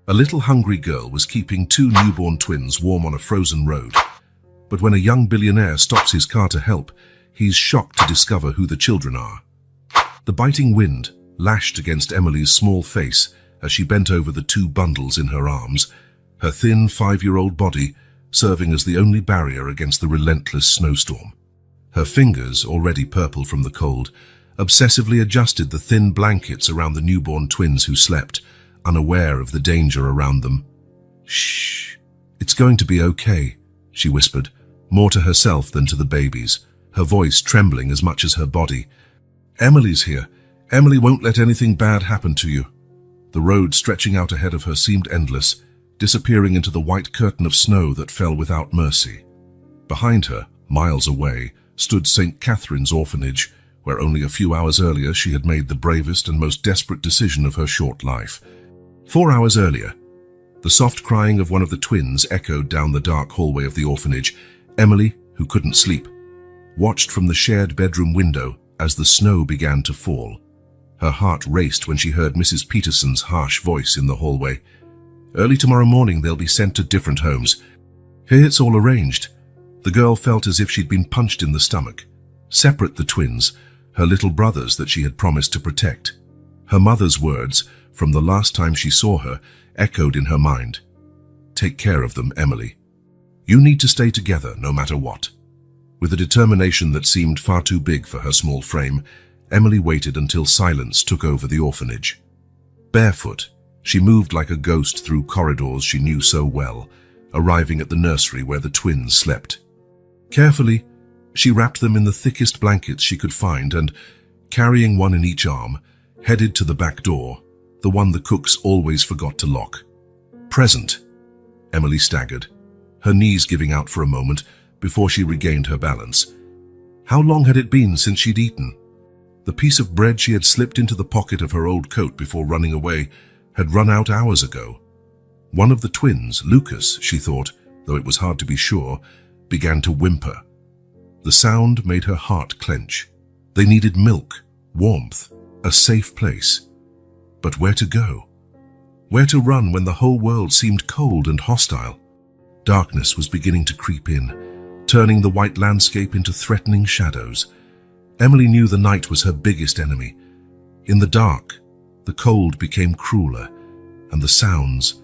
A little hungry girl was keeping two newborn twins warm on a frozen road. But when a young billionaire stops his car to help, he's shocked to discover who the children are. The biting wind lashed against Emily's small face as she bent over the two bundles in her arms, her thin 5-year-old body serving as the only barrier against the relentless snowstorm. Her fingers, already purple from the cold, obsessively adjusted the thin blankets around the newborn twins who slept, unaware of the danger around them. "Shh, it's going to be okay," she whispered, more to herself than to the babies, her voice trembling as much as her body. "Emily's here. Emily won't let anything bad happen to you." The road stretching out ahead of her seemed endless, disappearing into the white curtain of snow that fell without mercy. Behind her, miles away, stood St. Catherine's orphanage, where only a few hours earlier she had made the bravest and most desperate decision of her short life. 4 hours earlier, the soft crying of one of the twins echoed down the dark hallway of the orphanage. Emily, who couldn't sleep, watched from the shared bedroom window as the snow began to fall. Her heart raced when she heard Mrs. Peterson's harsh voice in the hallway. "Early tomorrow morning they'll be sent to different homes. Here it's all arranged." The girl felt as if she'd been punched in the stomach. Separate the twins, her little brothers that she had promised to protect. Her mother's words, from the last time she saw her, echoed in her mind. "Take care of them, Emily. You need to stay together no matter what." With a determination that seemed far too big for her small frame, Emily waited until silence took over the orphanage. Barefoot, she moved like a ghost through corridors she knew so well, arriving at the nursery where the twins slept. Carefully, she wrapped them in the thickest blankets she could find and, carrying one in each arm, headed to the back door, the one the cooks always forgot to lock. "Present." Emily staggered, her knees giving out for a moment before she regained her balance. How long had it been since she'd eaten? The piece of bread she had slipped into the pocket of her old coat before running away had run out hours ago. One of the twins, Lucas, she thought, though it was hard to be sure, began to whimper. The sound made her heart clench. They needed milk, warmth, a safe place. But where to go? Where to run when the whole world seemed cold and hostile? Darkness was beginning to creep in, turning the white landscape into threatening shadows. Emily knew the night was her biggest enemy. In the dark, the cold became crueler, and the sounds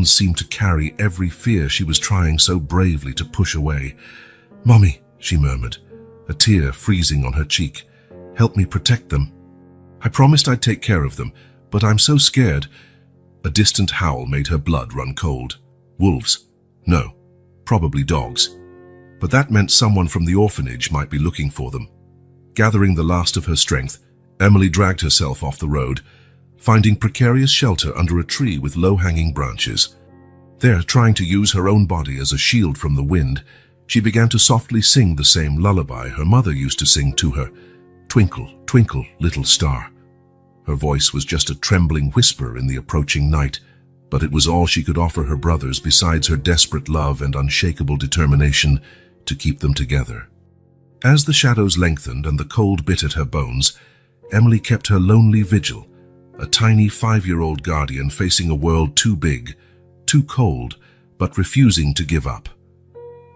seemed to carry every fear she was trying so bravely to push away. "Mommy," she murmured, a tear freezing on her cheek. "Help me protect them. I promised I'd take care of them, but I'm so scared." A distant howl made her blood run cold. Wolves? No, probably dogs. But that meant someone from the orphanage might be looking for them. Gathering the last of her strength, Emily dragged herself off the road, finding precarious shelter under a tree with low-hanging branches. There, trying to use her own body as a shield from the wind, she began to softly sing the same lullaby her mother used to sing to her. "Twinkle, twinkle, little star." Her voice was just a trembling whisper in the approaching night, but it was all she could offer her brothers besides her desperate love and unshakable determination to keep them together. As the shadows lengthened and the cold bit at her bones, Emily kept her lonely vigil, a tiny 5-year-old guardian facing a world too big, too cold, but refusing to give up.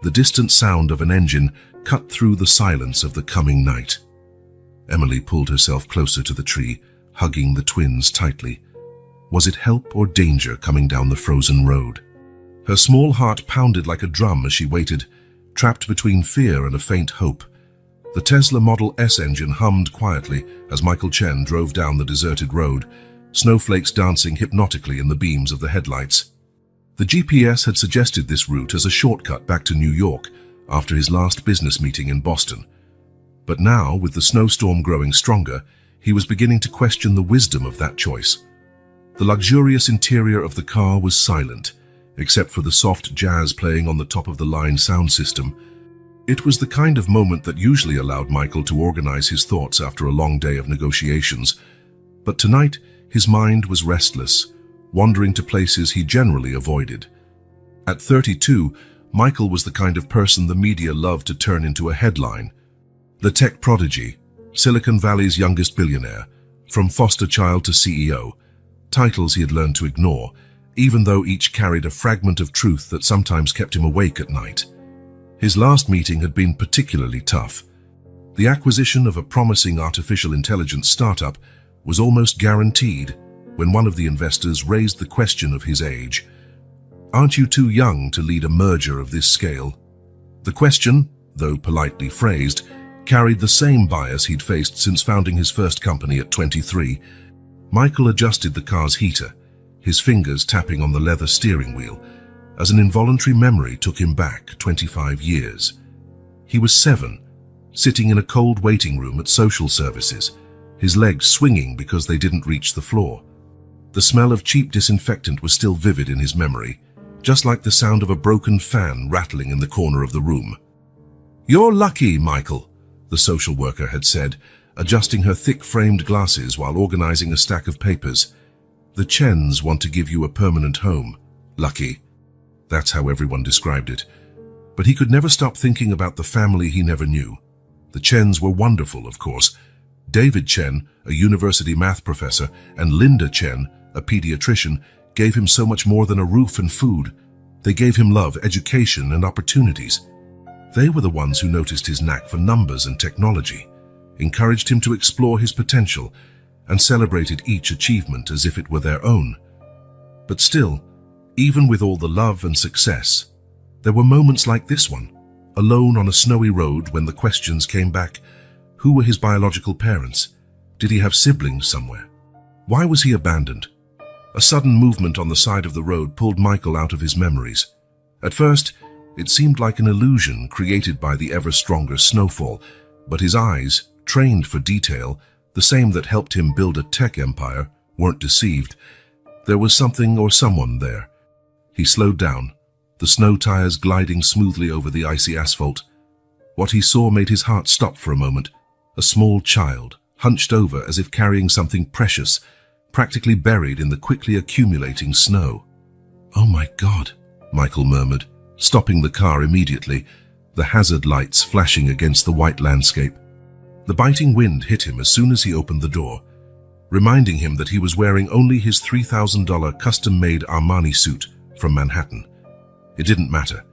The distant sound of an engine cut through the silence of the coming night. Emily pulled herself closer to the tree, hugging the twins tightly. Was it help or danger coming down the frozen road? Her small heart pounded like a drum as she waited, trapped between fear and a faint hope. The Tesla Model S engine hummed quietly as Michael Chen drove down the deserted road, snowflakes dancing hypnotically in the beams of the headlights. The GPS had suggested this route as a shortcut back to New York after his last business meeting in Boston. But now, with the snowstorm growing stronger, he was beginning to question the wisdom of that choice. The luxurious interior of the car was silent, except for the soft jazz playing on the top-of-the-line sound system. It was the kind of moment that usually allowed Michael to organize his thoughts after a long day of negotiations. But tonight, his mind was restless, wandering to places he generally avoided. At 32, Michael was the kind of person the media loved to turn into a headline. The tech prodigy, Silicon Valley's youngest billionaire, from foster child to CEO. titles he had learned to ignore, even though each carried a fragment of truth that sometimes kept him awake at night. His last meeting had been particularly tough. The acquisition of a promising artificial intelligence startup was almost guaranteed when one of the investors raised the question of his age. "Aren't you too young to lead a merger of this scale?" The question, though politely phrased, carried the same bias he'd faced since founding his first company at 23. Michael adjusted the car's heater, his fingers tapping on the leather steering wheel, as an involuntary memory took him back 25 years. He was 7, sitting in a cold waiting room at social services, his legs swinging because they didn't reach the floor. The smell of cheap disinfectant was still vivid in his memory, just like the sound of a broken fan rattling in the corner of the room. "You're lucky, Michael," the social worker had said, adjusting her thick-framed glasses while organizing a stack of papers. "The Chens want to give you a permanent home. Lucky." That's how everyone described it. But he could never stop thinking about the family he never knew. The Chens were wonderful, of course. David Chen, a university math professor, and Linda Chen, a pediatrician, gave him so much more than a roof and food. They gave him love, education, and opportunities. They were the ones who noticed his knack for numbers and technology, encouraged him to explore his potential, and celebrated each achievement as if it were their own. But still, even with all the love and success, there were moments like this one, alone on a snowy road when the questions came back. Who were his biological parents? Did he have siblings somewhere? Why was he abandoned? A sudden movement on the side of the road pulled Michael out of his memories. At first, it seemed like an illusion created by the ever-stronger snowfall, but his eyes, trained for detail, the same that helped him build a tech empire, weren't deceived. There was something or someone there. He slowed down, the snow tires gliding smoothly over the icy asphalt. What he saw made his heart stop for a moment. A small child, hunched over as if carrying something precious, practically buried in the quickly accumulating snow. "Oh my God," Michael murmured, stopping the car immediately, the hazard lights flashing against the white landscape. The biting wind hit him as soon as he opened the door, reminding him that he was wearing only his $3,000 custom-made Armani suit from Manhattan. It didn't matter.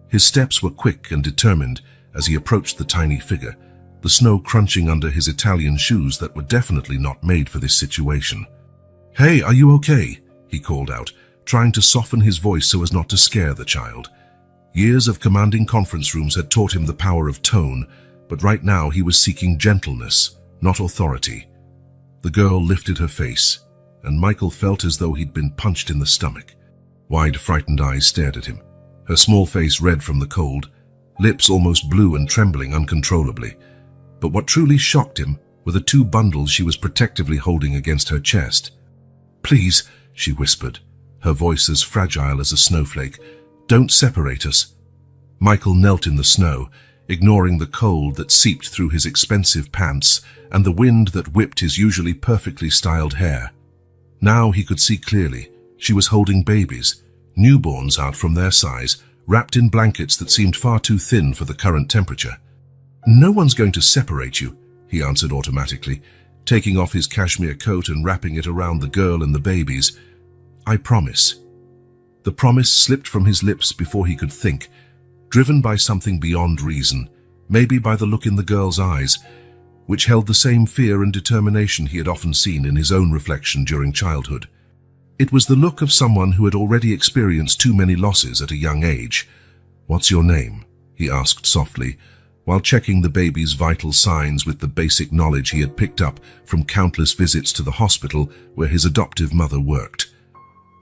His steps were quick and determined as he approached the tiny figure, the snow crunching under his Italian shoes that were definitely not made for this situation. "Hey, are you okay?" he called out, trying to soften his voice so as not to scare the child. Years of commanding conference rooms had taught him the power of tone, but right now he was seeking gentleness, not authority. The girl lifted her face, and Michael felt as though he'd been punched in the stomach. Wide, frightened eyes stared at him, her small face red from the cold, lips almost blue and trembling uncontrollably. But what truly shocked him were the 2 bundles she was protectively holding against her chest. "Please," she whispered, her voice as fragile as a snowflake, "don't separate us." Michael knelt in the snow, ignoring the cold that seeped through his expensive pants and the wind that whipped his usually perfectly styled hair. Now he could see clearly. She was holding babies, newborns out from their size, wrapped in blankets that seemed far too thin for the current temperature. "No one's going to separate you," he answered automatically, taking off his cashmere coat and wrapping it around the girl and the babies. "I promise." The promise slipped from his lips before he could think, driven by something beyond reason, maybe by the look in the girl's eyes, which held the same fear and determination he had often seen in his own reflection during childhood. It was the look of someone who had already experienced too many losses at a young age. "What's your name?" he asked softly, while checking the baby's vital signs with the basic knowledge he had picked up from countless visits to the hospital where his adoptive mother worked.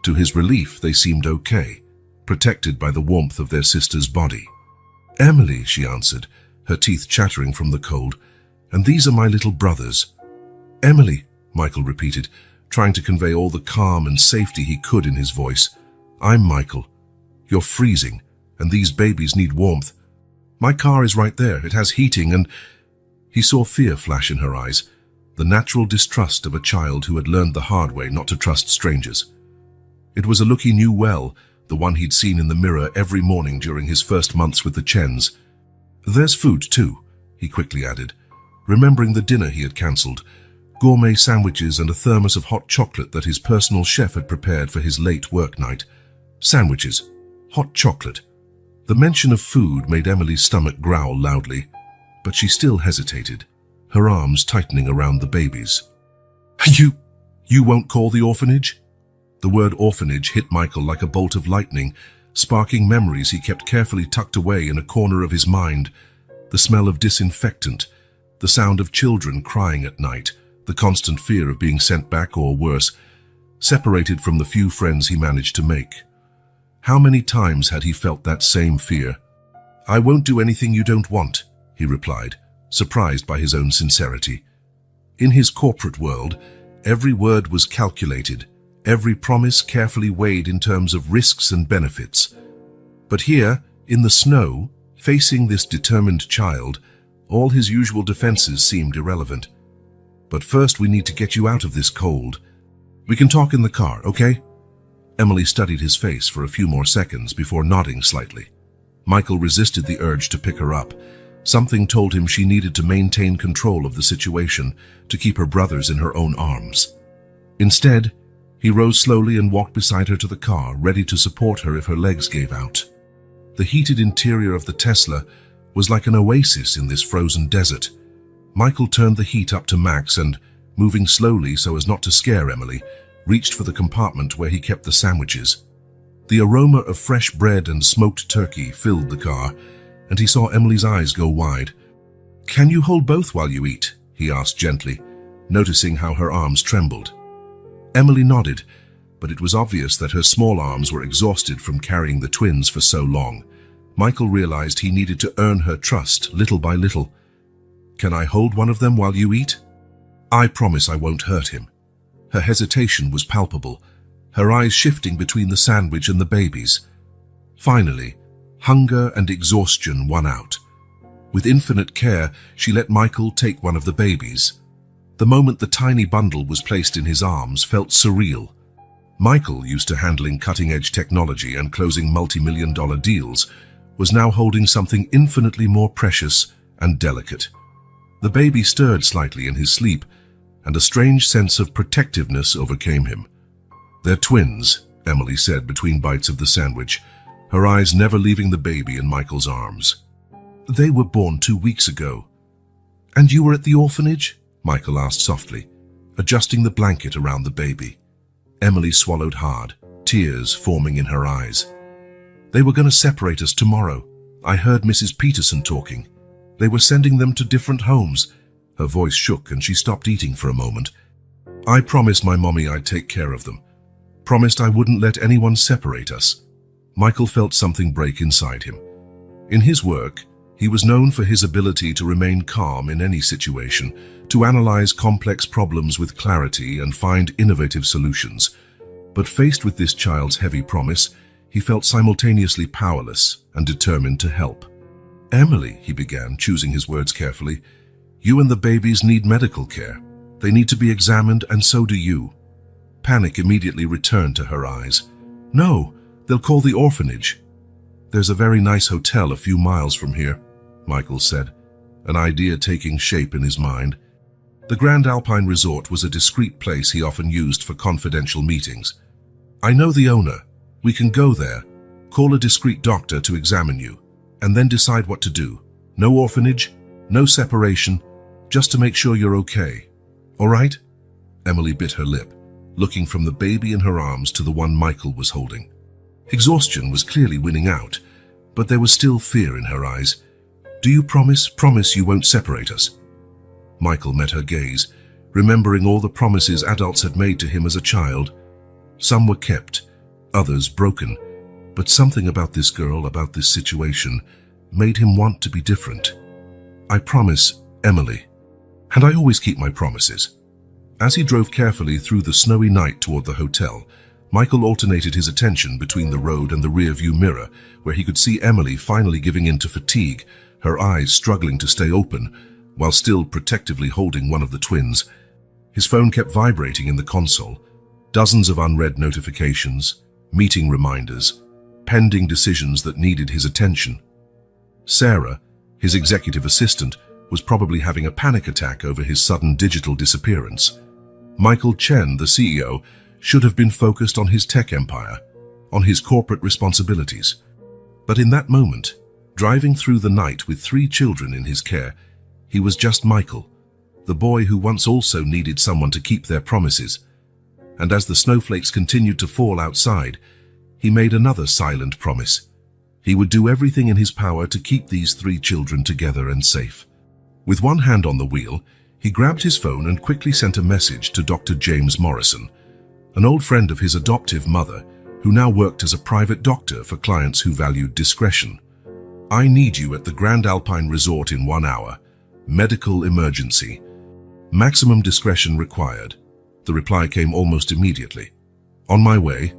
To his relief, they seemed okay, protected by the warmth of their sister's body. "Emily," she answered, her teeth chattering from the cold, "and these are my little brothers." "Emily," Michael repeated, trying to convey all the calm and safety he could in his voice. "I'm Michael. You're freezing, and these babies need warmth. My car is right there. It has heating and—" He saw fear flash in her eyes, the natural distrust of a child who had learned the hard way not to trust strangers. It was a look he knew well, the one he'd seen in the mirror every morning during his first months with the Chens. "There's food, too," he quickly added, remembering the dinner he had cancelled. gourmet sandwiches and a thermos of hot chocolate that his personal chef had prepared for his late work night. Sandwiches, hot chocolate. The mention of food made Emily's stomach growl loudly, but she still hesitated, her arms tightening around the babies. You won't call the orphanage? The word orphanage hit Michael like a bolt of lightning, sparking memories he kept carefully tucked away in a corner of his mind. The smell of disinfectant, the sound of children crying at night, the constant fear of being sent back or worse, separated from the few friends he managed to make. How many times had he felt that same fear? "I won't do anything you don't want," he replied, surprised by his own sincerity. In his corporate world, every word was calculated, every promise carefully weighed in terms of risks and benefits. But here, in the snow, facing this determined child, all his usual defenses seemed irrelevant. "But first we need to get you out of this cold. We can talk in the car, okay?" Emily studied his face for a few more seconds before nodding slightly. Michael resisted the urge to pick her up. Something told him she needed to maintain control of the situation, to keep her brothers in her own arms. Instead, he rose slowly and walked beside her to the car, ready to support her if her legs gave out. The heated interior of the Tesla was like an oasis in this frozen desert. Michael turned the heat up to max and, moving slowly so as not to scare Emily, reached for the compartment where he kept the sandwiches. The aroma of fresh bread and smoked turkey filled the car, and he saw Emily's eyes go wide. "Can you hold both while you eat?" he asked gently, noticing how her arms trembled. Emily nodded, but it was obvious that her small arms were exhausted from carrying the twins for so long. Michael realized he needed to earn her trust little by little. "Can I hold one of them while you eat?" "I promise I won't hurt him." Her hesitation was palpable, her eyes shifting between the sandwich and the babies. Finally, hunger and exhaustion won out. With infinite care, she let Michael take one of the babies. The moment the tiny bundle was placed in his arms felt surreal. Michael, used to handling cutting-edge technology and closing multi-million-dollar deals, was now holding something infinitely more precious and delicate. The baby stirred slightly in his sleep, and a strange sense of protectiveness overcame him. "They're twins," Emily said between bites of the sandwich, her eyes never leaving the baby in Michael's arms. "They were born 2 weeks ago." "And you were at the orphanage?" Michael asked softly, adjusting the blanket around the baby. Emily swallowed hard, tears forming in her eyes. "They were going to separate us tomorrow. I heard Mrs. Peterson talking. They were sending them to different homes." Her voice shook and she stopped eating for a moment. "I promised my mommy I'd take care of them. Promised I wouldn't let anyone separate us." Michael felt something break inside him. In his work, he was known for his ability to remain calm in any situation, to analyze complex problems with clarity and find innovative solutions. But faced with this child's heavy promise, he felt simultaneously powerless and determined to help. "Emily," he began, choosing his words carefully, "you and the babies need medical care. They need to be examined, and so do you." Panic immediately returned to her eyes. "No, they'll call the orphanage." "There's a very nice hotel a few miles from here," Michael said, an idea taking shape in his mind. The Grand Alpine Resort was a discreet place he often used for confidential meetings. "I know the owner. We can go there, call a discreet doctor to examine you, and then decide what to do. No orphanage, no separation, just to make sure you're okay. All right?" Emily bit her lip, looking from the baby in her arms to the one Michael was holding. Exhaustion was clearly winning out, but there was still fear in her eyes. "Do you promise you won't separate us?" Michael met her gaze, remembering all the promises adults had made to him as a child. Some were kept, others broken, but something about this girl, about this situation, made him want to be different. "I promise, Emily. And I always keep my promises." As he drove carefully through the snowy night toward the hotel, Michael alternated his attention between the road and the rear-view mirror, where he could see Emily finally giving in to fatigue, her eyes struggling to stay open, while still protectively holding one of the twins. His phone kept vibrating in the console. Dozens of unread notifications, meeting reminders, pending decisions that needed his attention. Sarah, his executive assistant, was probably having a panic attack over his sudden digital disappearance. Michael Chen, the CEO, should have been focused on his tech empire, on his corporate responsibilities. But in that moment, driving through the night with 3 children in his care, he was just Michael, the boy who once also needed someone to keep their promises. And as the snowflakes continued to fall outside, he made another silent promise. He would do everything in his power to keep these 3 children together and safe. With one hand on the wheel, he grabbed his phone and quickly sent a message to Dr. James Morrison, an old friend of his adoptive mother, who now worked as a private doctor for clients who valued discretion. "I need you at the Grand Alpine Resort in 1 hour. Medical emergency. Maximum discretion required." The reply came almost immediately. "On my way."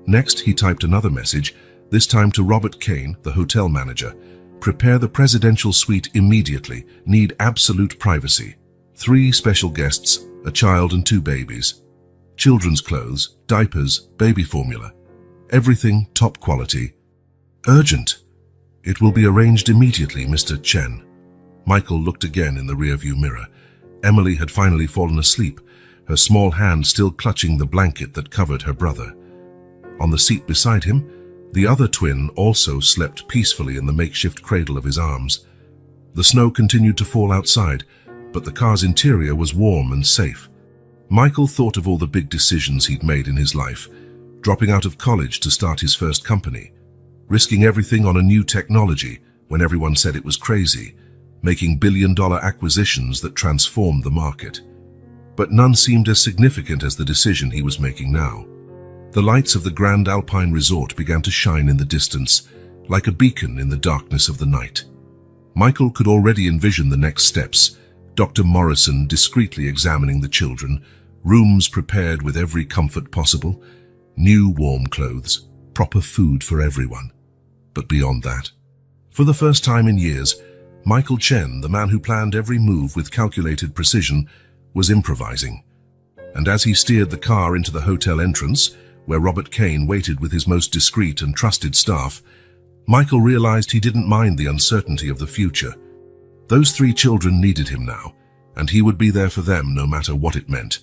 Next, he typed another message, this time to Robert Kane, the hotel manager. "Prepare the presidential suite immediately. Need absolute privacy. 3 special guests, a child and 2 babies. Children's clothes, diapers, baby formula. Everything top quality. Urgent. It will be arranged immediately, Mr. Chen." Michael looked again in the rearview mirror. Emily had finally fallen asleep, her small hand still clutching the blanket that covered her brother. On the seat beside him, the other twin also slept peacefully in the makeshift cradle of his arms. The snow continued to fall outside, but the car's interior was warm and safe. Michael thought of all the big decisions he'd made in his life, dropping out of college to start his first company, risking everything on a new technology when everyone said it was crazy, making billion-dollar acquisitions that transformed the market. But none seemed as significant as the decision he was making now. The lights of the Grand Alpine Resort began to shine in the distance, like a beacon in the darkness of the night. Michael could already envision the next steps, Dr. Morrison discreetly examining the children, rooms prepared with every comfort possible, new warm clothes, proper food for everyone. But beyond that, for the first time in years, Michael Chen, the man who planned every move with calculated precision, was improvising. And as he steered the car into the hotel entrance, where Robert Kane waited with his most discreet and trusted staff, Michael realized he didn't mind the uncertainty of the future. Those 3 children needed him now, and he would be there for them no matter what it meant.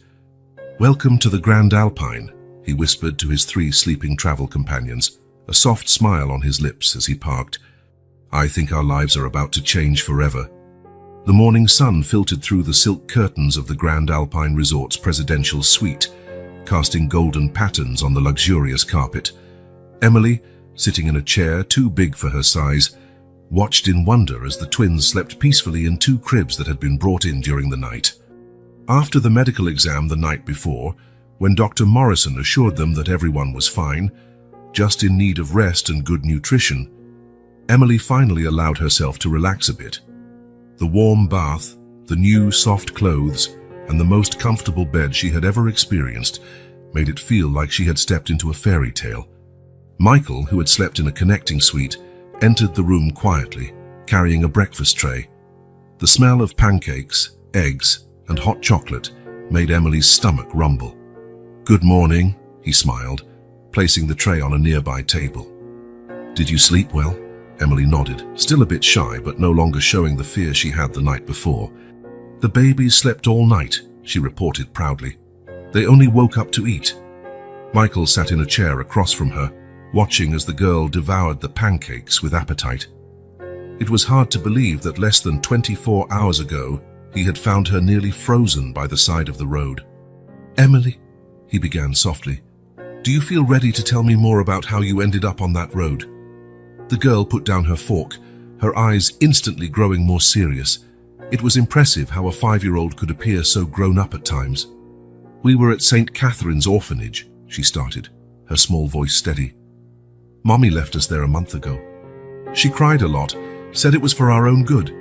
"Welcome to the Grand Alpine," he whispered to his 3 sleeping travel companions, a soft smile on his lips as he parked. "I think our lives are about to change forever." The morning sun filtered through the silk curtains of the Grand Alpine Resort's presidential suite, casting golden patterns on the luxurious carpet. Emily, sitting in a chair too big for her size, watched in wonder as the twins slept peacefully in 2 cribs that had been brought in during the night. After the medical exam the night before, when Dr. Morrison assured them that everyone was fine, just in need of rest and good nutrition, Emily finally allowed herself to relax a bit. The warm bath, the new soft clothes, and the most comfortable bed she had ever experienced made it feel like she had stepped into a fairy tale. Michael, who had slept in a connecting suite, entered the room quietly, carrying a breakfast tray. The smell of pancakes, eggs, and hot chocolate made Emily's stomach rumble. "Good morning," he smiled, placing the tray on a nearby table. "Did you sleep well?" Emily nodded, still a bit shy but no longer showing the fear she had the night before. "The babies slept all night," she reported proudly. "They only woke up to eat." Michael sat in a chair across from her, watching as the girl devoured the pancakes with appetite. It was hard to believe that less than 24 hours ago, he had found her nearly frozen by the side of the road. "Emily," he began softly, "do you feel ready to tell me more about how you ended up on that road?" The girl put down her fork, her eyes instantly growing more serious. It was impressive how a 5-year-old could appear so grown up at times. "We were at St. Catherine's orphanage," she started, her small voice steady. "Mommy left us there a month ago. She cried a lot, said it was for our own good,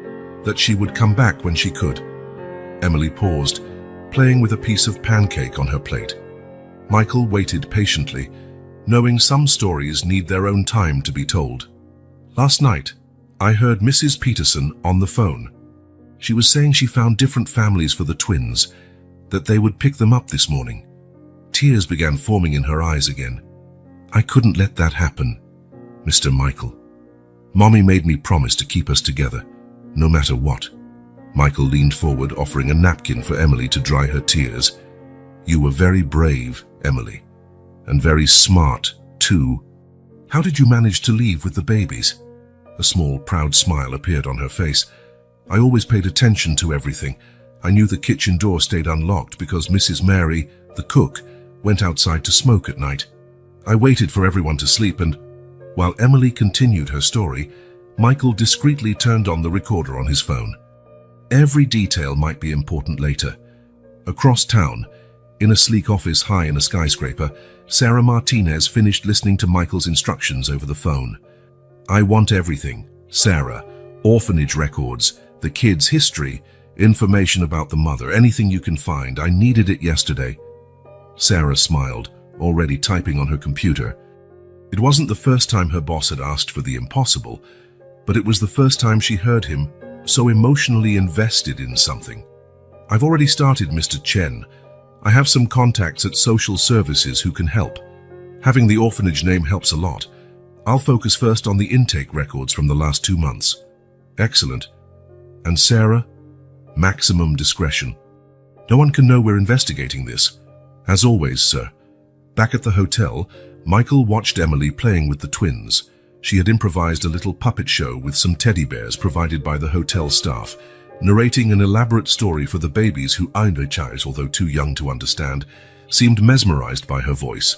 that she would come back when she could." Emily paused, playing with a piece of pancake on her plate. Michael waited patiently, knowing some stories need their own time to be told. "Last night, I heard Mrs. Peterson on the phone. She was saying she found different families for the twins, that they would pick them up this morning." Tears began forming in her eyes again. "I couldn't let that happen, Mr. Michael. Mommy made me promise to keep us together, no matter what." Michael leaned forward, offering a napkin for Emily to dry her tears. "You were very brave, Emily. And very smart, too. How did you manage to leave with the babies?" A small, proud smile appeared on her face. "I always paid attention to everything. I knew the kitchen door stayed unlocked because Mrs. Mary, the cook, went outside to smoke at night. I waited for everyone to sleep and..." While Emily continued her story, Michael discreetly turned on the recorder on his phone. Every detail might be important later. Across town, in a sleek office high in a skyscraper, Sarah Martinez finished listening to Michael's instructions over the phone. "I want everything, Sarah. Orphanage records, the kid's history, information about the mother, anything you can find. I needed it yesterday." Sarah smiled, already typing on her computer. It wasn't the first time her boss had asked for the impossible, but it was the first time she heard him so emotionally invested in something. "I've already started, Mr. Chen. I have some contacts at social services who can help. Having the orphanage name helps a lot. I'll focus first on the intake records from the last 2 months." "Excellent. And Sarah?" "Maximum discretion. No one can know we're investigating this." "As always, sir." Back at the hotel, Michael watched Emily playing with the twins. She had improvised a little puppet show with some teddy bears provided by the hotel staff, narrating an elaborate story for the babies who, although too young to understand, seemed mesmerized by her voice.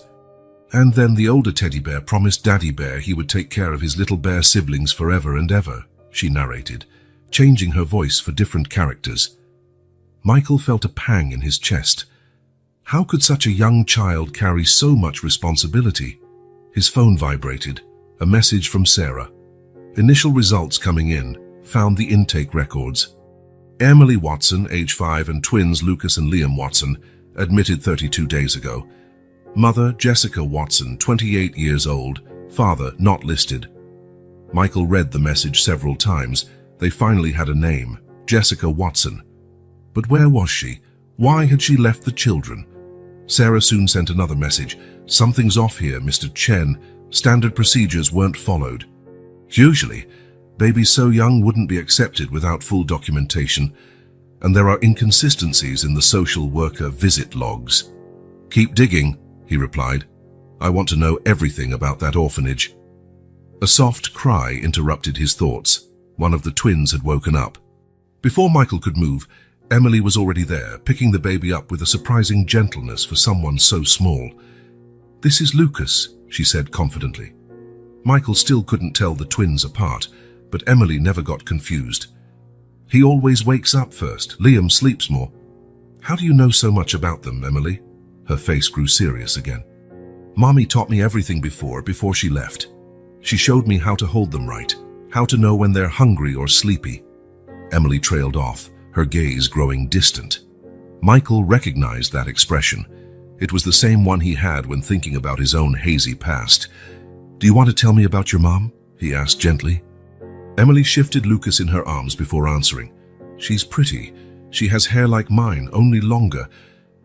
"And then the older teddy bear promised Daddy Bear he would take care of his little bear siblings forever and ever," she narrated, changing her voice for different characters. Michael felt a pang in his chest. How could such a young child carry so much responsibility? His phone vibrated. A message from Sarah. Initial results coming in found the intake records. Emily Watson, age 5, and twins Lucas and Liam Watson, admitted 32 days ago. Mother, Jessica Watson, 28 years old. Father, not listed. Michael read the message several times. They finally had a name, Jessica Watson. But where was she? Why had she left the children? Sarah soon sent another message. "Something's off here, Mr. Chen. Standard procedures weren't followed." Usually, babies so young wouldn't be accepted without full documentation, and there are inconsistencies in the social worker visit logs. "Keep digging," he replied. "I want to know everything about that orphanage." A soft cry interrupted his thoughts. One of the twins had woken up. Before Michael could move, Emily was already there, picking the baby up with a surprising gentleness for someone so small. "This is Lucas," she said confidently. Michael still couldn't tell the twins apart, but Emily never got confused. "He always wakes up first. Liam sleeps more." "How do you know so much about them, Emily?" Her face grew serious again. "Mommy taught me everything before she left. She showed me how to hold them right, how to know when they're hungry or sleepy." Emily trailed off, her gaze growing distant. Michael recognized that expression. It was the same one he had when thinking about his own hazy past. "Do you want to tell me about your mom?" he asked gently. Emily shifted Lucas in her arms before answering. "She's pretty. She has hair like mine, only longer,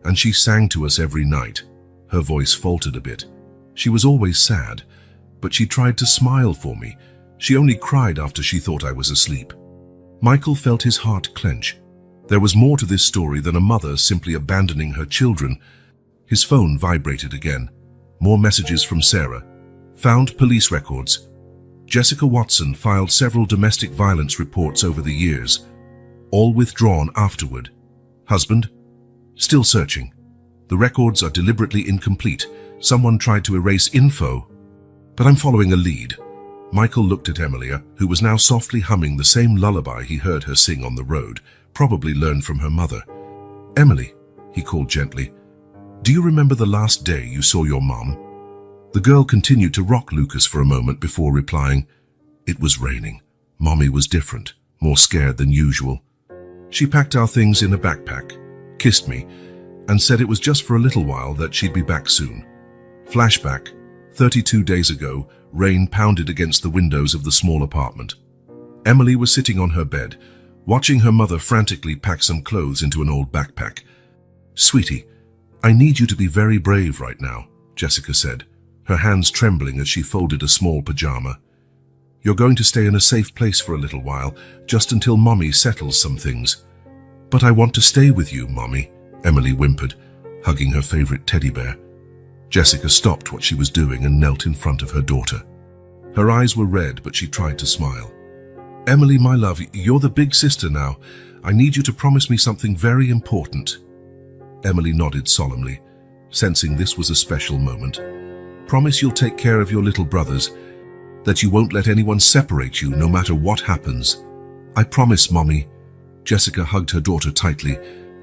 and she sang to us every night." Her voice faltered a bit. "She was always sad, but she tried to smile for me. She only cried after she thought I was asleep." Michael felt his heart clench. There was more to this story than a mother simply abandoning her children. His phone vibrated again. More messages from Sarah. Found police records. Jessica Watson filed several domestic violence reports over the years, all withdrawn afterward. Husband? Still searching. The records are deliberately incomplete. Someone tried to erase info. But I'm following a lead. Michael looked at Emily, who was now softly humming the same lullaby he heard her sing on the road, probably learned from her mother. "Emily," he called gently, "do you remember the last day you saw your mom?" The girl continued to rock Lucas for a moment before replying, "It was raining. Mommy was different, more scared than usual. She packed our things in a backpack, kissed me, and said it was just for a little while, that she'd be back soon." Flashback, 32 days ago, rain pounded against the windows of the small apartment. Emily was sitting on her bed, watching her mother frantically pack some clothes into an old backpack. "Sweetie, I need you to be very brave right now," Jessica said, her hands trembling as she folded a small pajama. You're going to stay in a safe place for a little while, just until Mommy settles some things. But I want to stay with you, Mommy, Emily whimpered, hugging her favorite teddy bear. Jessica stopped what she was doing and knelt in front of her daughter. Her eyes were red, but she tried to smile. Emily, my love, you're the big sister now. I need you to promise me something very important. Emily nodded solemnly, sensing this was a special moment. Promise you'll take care of your little brothers, that you won't let anyone separate you no matter what happens. I promise, Mommy. Jessica hugged her daughter tightly,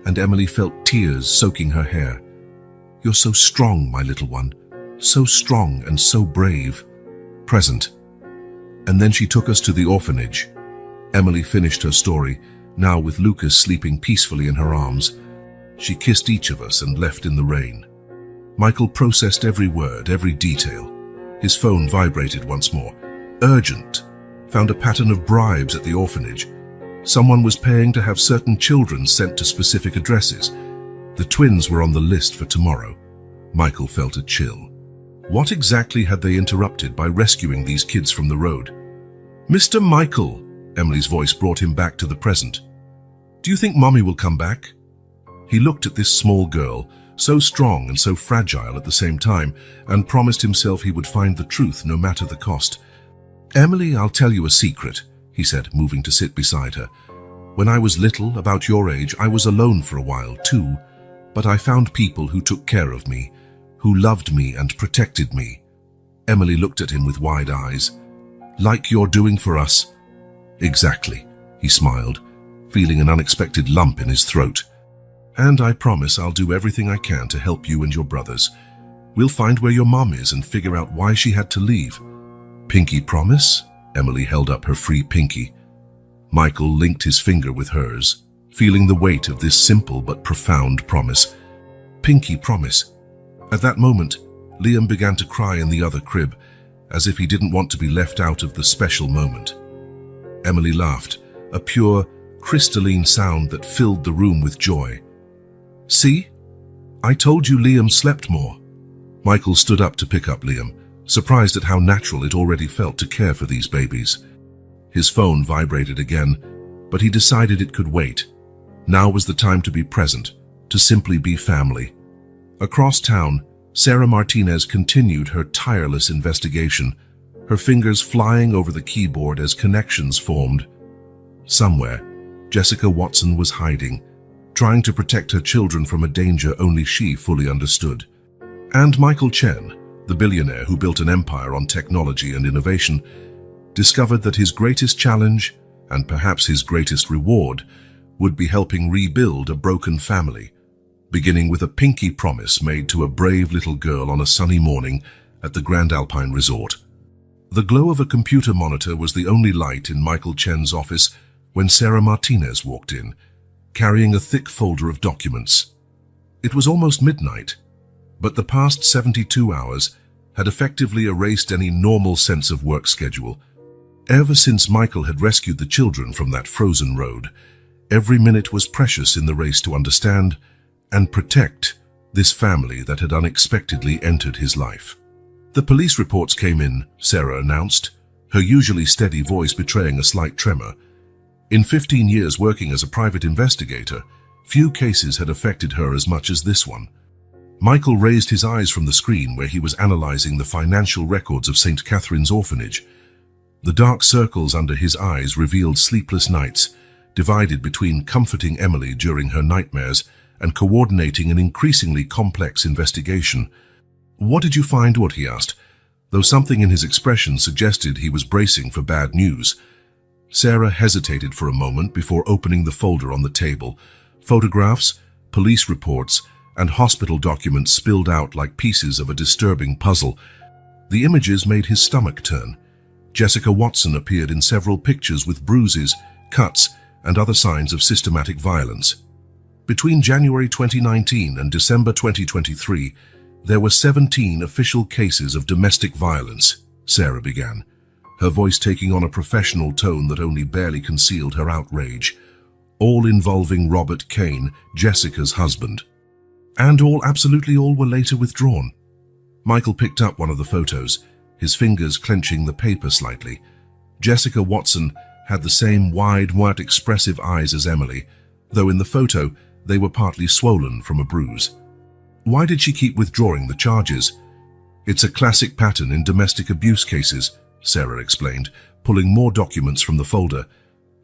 and Emily felt tears soaking her hair. You're so strong, my little one. So strong and so brave. Present. And then she took us to the orphanage. Emily finished her story, now with Lucas sleeping peacefully in her arms. She kissed each of us and left in the rain. Michael processed every word, every detail. His phone vibrated once more. Urgent. Found a pattern of bribes at the orphanage. Someone was paying to have certain children sent to specific addresses. The twins were on the list for tomorrow. Michael felt a chill. What exactly had they interrupted by rescuing these kids from the road? Mr. Michael, Emily's voice brought him back to the present. Do you think Mommy will come back? He looked at this small girl, so strong and so fragile at the same time, and promised himself he would find the truth no matter the cost. Emily, I'll tell you a secret, he said, moving to sit beside her. When I was little, about your age, I was alone for a while too, but I found people who took care of me, who loved me and protected me. Emily looked at him with wide eyes. Like you're doing for us. Exactly, he smiled, feeling an unexpected lump in his throat. And I promise I'll do everything I can to help you and your brothers. We'll find where your mom is and figure out why she had to leave. Pinky promise? Emily held up her free pinky. Michael linked his finger with hers, feeling the weight of this simple but profound promise. Pinky promise. At that moment, Liam began to cry in the other crib, as if he didn't want to be left out of the special moment. Emily laughed, a pure, crystalline sound that filled the room with joy. See? I told you Liam slept more. Michael stood up to pick up Liam, surprised at how natural it already felt to care for these babies. His phone vibrated again, but he decided it could wait. Now was the time to be present, to simply be family. Across town, Sarah Martinez continued her tireless investigation, her fingers flying over the keyboard as connections formed. Somewhere, Jessica Watson was hiding, trying to protect her children from a danger only she fully understood. And Michael Chen, the billionaire who built an empire on technology and innovation, discovered that his greatest challenge, and perhaps his greatest reward, would be helping rebuild a broken family, beginning with a pinky promise made to a brave little girl on a sunny morning at the Grand Alpine Resort. The glow of a computer monitor was the only light in Michael Chen's office when Sarah Martinez walked in, carrying a thick folder of documents. It was almost midnight, but the past 72 hours had effectively erased any normal sense of work schedule. Ever since Michael had rescued the children from that frozen road, every minute was precious in the race to understand and protect this family that had unexpectedly entered his life. The police reports came in, Sarah announced, her usually steady voice betraying a slight tremor. In 15 years working as a private investigator, few cases had affected her as much as this one. Michael raised his eyes from the screen where he was analyzing the financial records of St. Catherine's orphanage. The dark circles under his eyes revealed sleepless nights, divided between comforting Emily during her nightmares and coordinating an increasingly complex investigation. What did you find? What he asked, though something in his expression suggested he was bracing for bad news. Sarah hesitated for a moment before opening the folder on the table. Photographs, police reports, and hospital documents spilled out like pieces of a disturbing puzzle. The images made his stomach turn. Jessica Watson appeared in several pictures with bruises, cuts, and other signs of systematic violence. Between January 2019 and December 2023, there were 17 official cases of domestic violence, Sarah began, her voice taking on a professional tone that only barely concealed her outrage, all involving Robert Kane, Jessica's husband. And absolutely all were later withdrawn. Michael picked up one of the photos, his fingers clenching the paper slightly. Jessica Watson had the same wide, expressive eyes as Emily, though in the photo they were partly swollen from a bruise. Why did she keep withdrawing the charges? It's a classic pattern in domestic abuse cases, Sarah explained, pulling more documents from the folder.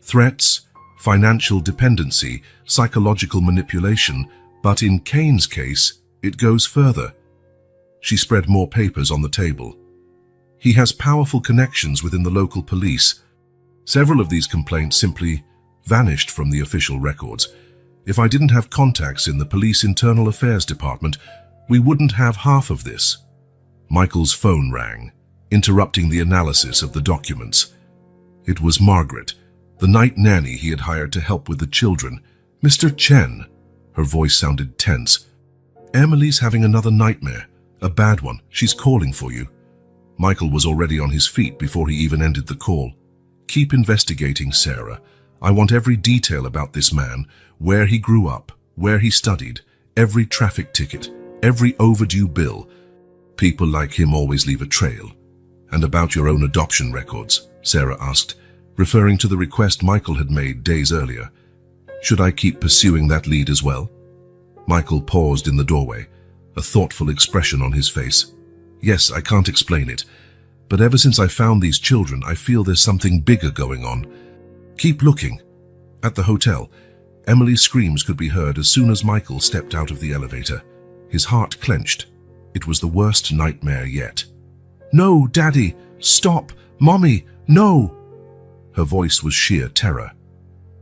Threats, financial dependency, psychological manipulation, but in Kane's case, it goes further. She spread more papers on the table. He has powerful connections within the local police. Several of these complaints simply vanished from the official records. If I didn't have contacts in the police internal affairs department, we wouldn't have half of this. Michael's phone rang, interrupting the analysis of the documents. It was Margaret, the night nanny he had hired to help with the children. Mr. Chen. Her voice sounded tense. Emily's having another nightmare, a bad one. She's calling for you. Michael was already on his feet before he even ended the call. Keep investigating, Sarah. I want every detail about this man, where he grew up, where he studied, every traffic ticket, every overdue bill. People like him always leave a trail. And about your own adoption records, Sarah asked, referring to the request Michael had made days earlier. Should I keep pursuing that lead as well? Michael paused in the doorway, a thoughtful expression on his face. Yes, I can't explain it, but ever since I found these children, I feel there's something bigger going on. Keep looking. At the hotel, Emily's screams could be heard as soon as Michael stepped out of the elevator. His heart clenched. It was the worst nightmare yet. No, Daddy! Stop! Mommy! No! Her voice was sheer terror.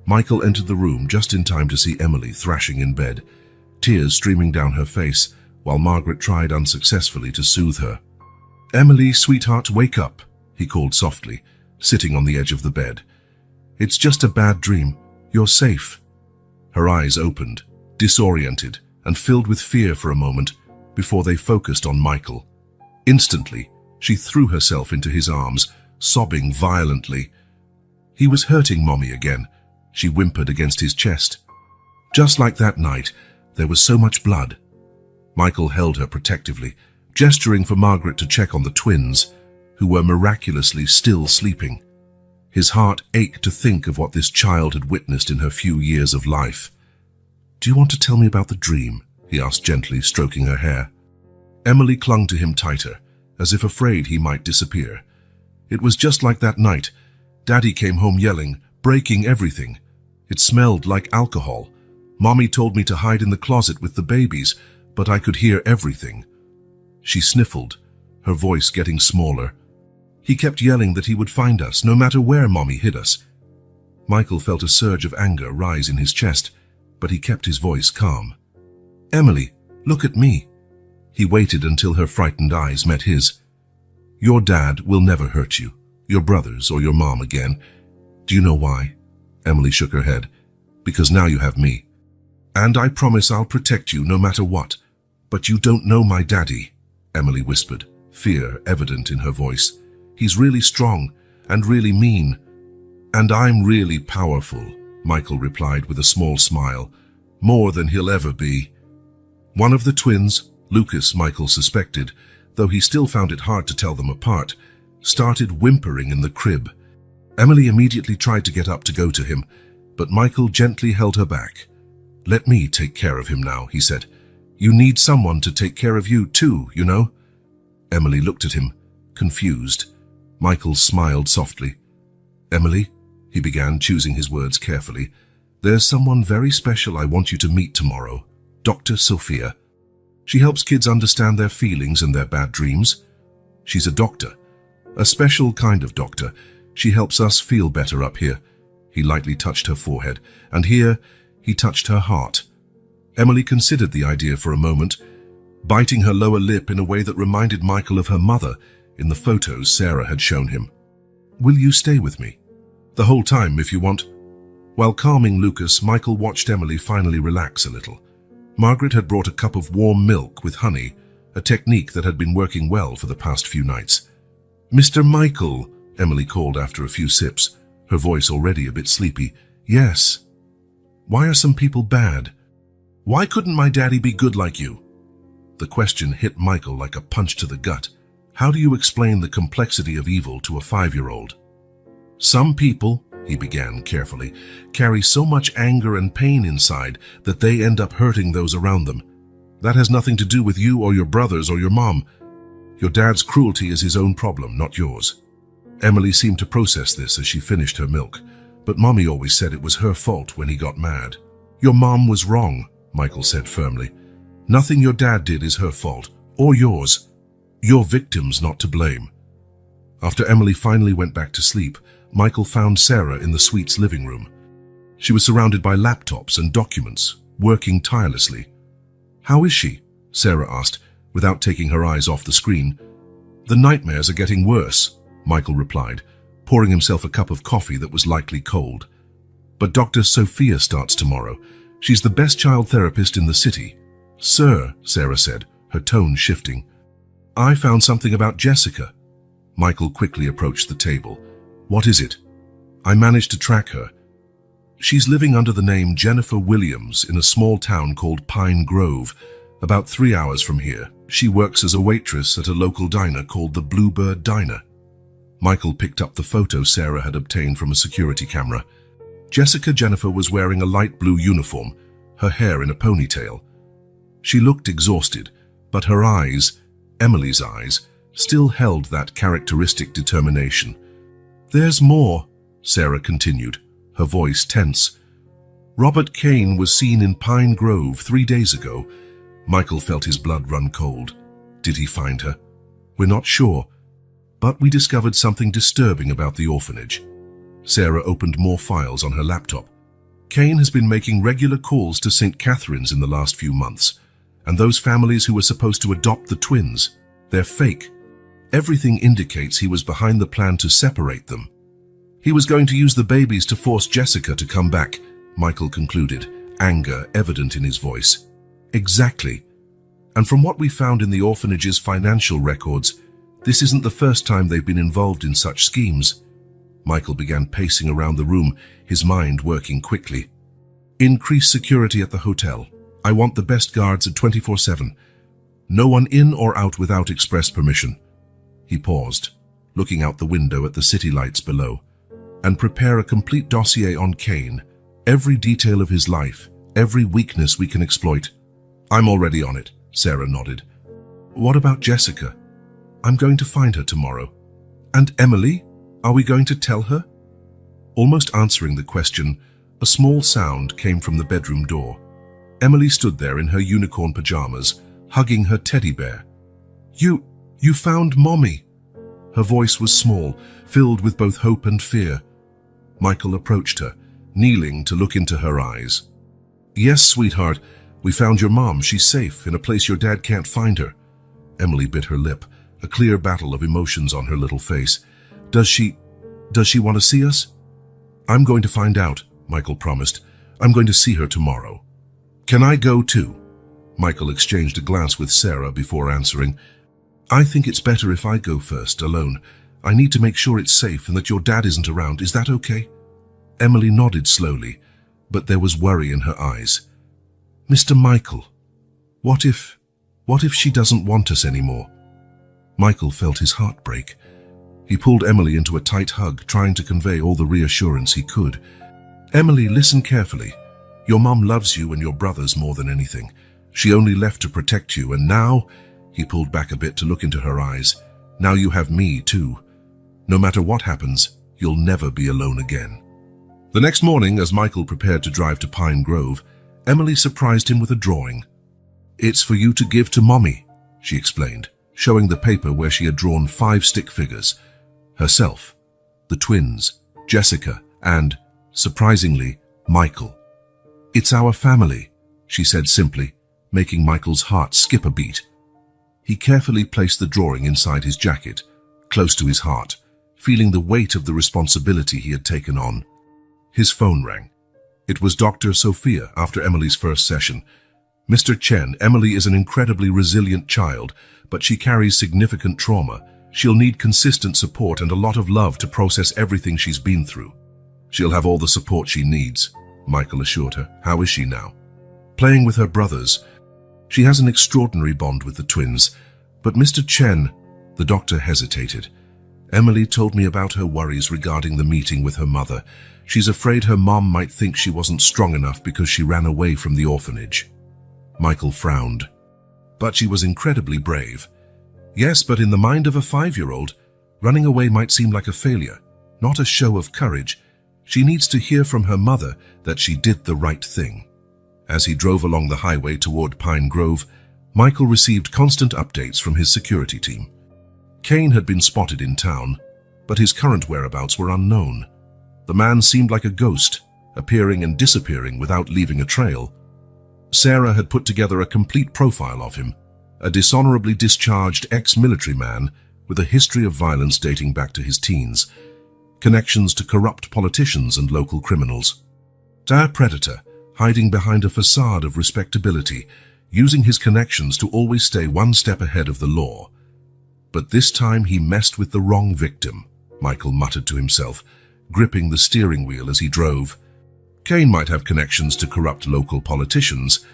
Michael entered the room just in time to see Emily thrashing in bed, tears streaming down her face, while Margaret tried unsuccessfully to soothe her. Emily, sweetheart, wake up, he called softly, sitting on the edge of the bed. It's just a bad dream. You're safe. Her eyes opened, disoriented, and filled with fear for a moment before they focused on Michael. Instantly, she threw herself into his arms, sobbing violently. He was hurting Mommy again, she whimpered against his chest. Just like that night, there was so much blood. Michael held her protectively, gesturing for Margaret to check on the twins, who were miraculously still sleeping. His heart ached to think of what this child had witnessed in her few years of life. Do you want to tell me about the dream? He asked gently, stroking her hair. Emily clung to him tighter, as if afraid he might disappear. It was just like that night. Daddy came home yelling, breaking everything. It smelled like alcohol. Mommy told me to hide in the closet with the babies, but I could hear everything. She sniffled, her voice getting smaller. He kept yelling that he would find us, no matter where Mommy hid us. Michael felt a surge of anger rise in his chest, but he kept his voice calm. Emily, look at me. He waited until her frightened eyes met his. Your dad will never hurt you, your brothers or your mom again. Do you know why? Emily shook her head. Because now you have me. And I promise I'll protect you no matter what. But you don't know my daddy, Emily whispered, fear evident in her voice. He's really strong and really mean. And I'm really powerful, Michael replied with a small smile. More than he'll ever be. One of the twins, Lucas, Michael suspected, though he still found it hard to tell them apart, started whimpering in the crib. Emily immediately tried to get up to go to him, but Michael gently held her back. Let me take care of him now, he said. You need someone to take care of you too, you know? Emily looked at him, confused. Michael smiled softly. Emily, he began, choosing his words carefully, there's someone very special I want you to meet tomorrow. Dr. Sophia. She helps kids understand their feelings and their bad dreams. She's a doctor, a special kind of doctor. She helps us feel better up here. He lightly touched her forehead, and here he touched her heart. Emily considered the idea for a moment, biting her lower lip in a way that reminded Michael of her mother in the photos Sarah had shown him. Will you stay with me? The whole time, if you want. While calming Lucas, Michael watched Emily finally relax a little. Margaret had brought a cup of warm milk with honey, a technique that had been working well for the past few nights. Mr. Michael, Emily called after a few sips, her voice already a bit sleepy. Yes. Why are some people bad? Why couldn't my daddy be good like you? The question hit Michael like a punch to the gut. How do you explain the complexity of evil to a 5-year-old? Some people, he began carefully, carry so much anger and pain inside that they end up hurting those around them. That has nothing to do with you or your brothers or your mom. Your dad's cruelty is his own problem, not yours. Emily seemed to process this as she finished her milk, but Mommy always said it was her fault when he got mad. Your mom was wrong, Michael said firmly. Nothing your dad did is her fault, or yours. You're victims, not to blame. After Emily finally went back to sleep, Michael found Sarah in the suite's living room. She was surrounded by laptops and documents, working tirelessly. How is she? Sarah asked, without taking her eyes off the screen. The nightmares are getting worse, Michael replied, pouring himself a cup of coffee that was likely cold. But Dr. Sophia starts tomorrow. She's the best child therapist in the city. Sir, Sarah said, her tone shifting. I found something about Jessica. Michael quickly approached the table. What is it? I managed to track her. She's living under the name Jennifer Williams in a small town called Pine Grove, about 3 hours from here. She works as a waitress at a local diner called the Bluebird Diner. Michael picked up the photo Sarah had obtained from a security camera. Jennifer was wearing a light blue uniform, her hair in a ponytail. She looked exhausted, but her eyes, Emily's eyes, still held that characteristic determination. There's more, Sarah continued, her voice tense. Robert Kane was seen in Pine Grove 3 days ago. Michael felt his blood run cold. Did he find her? We're not sure, but we discovered something disturbing about the orphanage. Sarah opened more files on her laptop. Kane has been making regular calls to St. Catherine's in the last few months, and those families who were supposed to adopt the twins, they're fake. Everything indicates he was behind the plan to separate them. He was going to use the babies to force Jessica to come back, Michael concluded, anger evident in his voice. Exactly. And from what we found in the orphanage's financial records, this isn't the first time they've been involved in such schemes. Michael began pacing around the room, his mind working quickly. Increase security at the hotel. I want the best guards at 24/7. No one in or out without express permission. He paused, looking out the window at the city lights below. And prepare a complete dossier on Kane, every detail of his life, every weakness we can exploit. I'm already on it, Sarah nodded. What about Jessica? I'm going to find her tomorrow. And Emily? Are we going to tell her? Almost answering the question, a small sound came from the bedroom door. Emily stood there in her unicorn pajamas, hugging her teddy bear. You found Mommy. Her voice was small, filled with both hope and fear. Michael approached her, kneeling to look into her eyes. Yes, sweetheart, we found your mom. She's safe, in a place your dad can't find her. Emily bit her lip, a clear battle of emotions on her little face. Does she want to see us? I'm going to find out, Michael promised. I'm going to see her tomorrow. Can I go too? Michael exchanged a glance with Sarah before answering. I think it's better if I go first, alone. I need to make sure it's safe and that your dad isn't around. Is that okay? Emily nodded slowly, but there was worry in her eyes. Mr. Michael, what if she doesn't want us anymore? Michael felt his heart break. He pulled Emily into a tight hug, trying to convey all the reassurance he could. Emily, listen carefully. Your mom loves you and your brothers more than anything. She only left to protect you, and now, he pulled back a bit to look into her eyes, now you have me too. No matter what happens, you'll never be alone again. The next morning, as Michael prepared to drive to Pine Grove, Emily surprised him with a drawing. It's for you to give to Mommy, she explained, showing the paper where she had drawn 5 stick figures. Herself, the twins, Jessica, and, surprisingly, Michael. It's our family, she said simply, making Michael's heart skip a beat. He carefully placed the drawing inside his jacket, close to his heart, feeling the weight of the responsibility he had taken on. His phone rang. It was Dr. Sophia after Emily's first session. Mr. Chen, Emily is an incredibly resilient child, but she carries significant trauma. She'll need consistent support and a lot of love to process everything she's been through. She'll have all the support she needs, Michael assured her. How is she now? Playing with her brothers. She has an extraordinary bond with the twins. But Mr. Chen, the doctor hesitated. Emily told me about her worries regarding the meeting with her mother. She's afraid her mom might think she wasn't strong enough because she ran away from the orphanage. Michael frowned. But she was incredibly brave. Yes, but in the mind of a 5-year-old, running away might seem like a failure, not a show of courage. She needs to hear from her mother that she did the right thing. As he drove along the highway toward Pine Grove, Michael received constant updates from his security team. Kane had been spotted in town, but his current whereabouts were unknown. The man seemed like a ghost, appearing and disappearing without leaving a trail. Sarah had put together a complete profile of him, a dishonorably discharged ex-military man with a history of violence dating back to his teens, connections to corrupt politicians and local criminals. A predator, hiding behind a facade of respectability, using his connections to always stay one step ahead of the law. But this time he messed with the wrong victim, Michael muttered to himself, gripping the steering wheel as he drove. Kane might have connections to corrupt local politicians,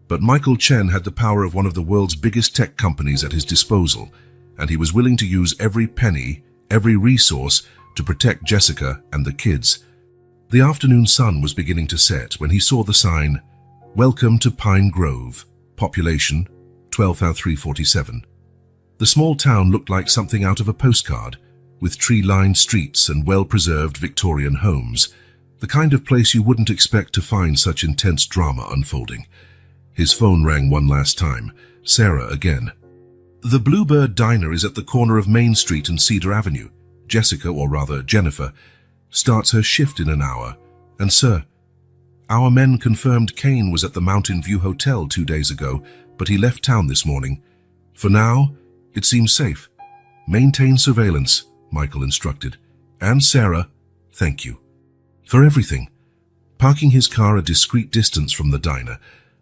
but Michael Chen had the power of one of the world's biggest tech companies at his disposal, and he was willing to use every penny, every resource to protect Jessica and the kids. The afternoon sun was beginning to set when he saw the sign, "Welcome to Pine Grove, population 12,347. The small town looked like something out of a postcard, with tree-lined streets and well-preserved Victorian homes, the kind of place you wouldn't expect to find such intense drama unfolding. His phone rang one last time. Sarah again. "The Bluebird Diner is at the corner of Main Street and Cedar Avenue. Jessica, or rather Jennifer, starts her shift in an hour. And sir, our men confirmed Kane was at the Mountain View Hotel 2 days ago, but he left town this morning. For now, it seems safe. Maintain surveillance," Michael instructed. "And Sarah, thank you for everything." Parking his car a discreet distance from the diner,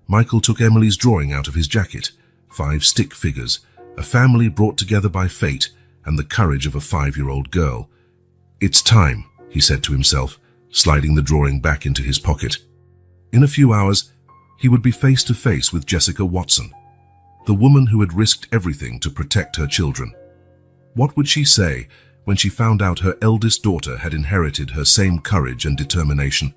Michael took Emily's drawing out of his jacket. 5 stick figures, a family brought together by fate, and the courage of a 5-year-old girl. "It's time," he said to himself, sliding the drawing back into his pocket. In a few hours, he would be face to face with Jessica Watson, the woman who had risked everything to protect her children. What would she say when she found out her eldest daughter had inherited her same courage and determination?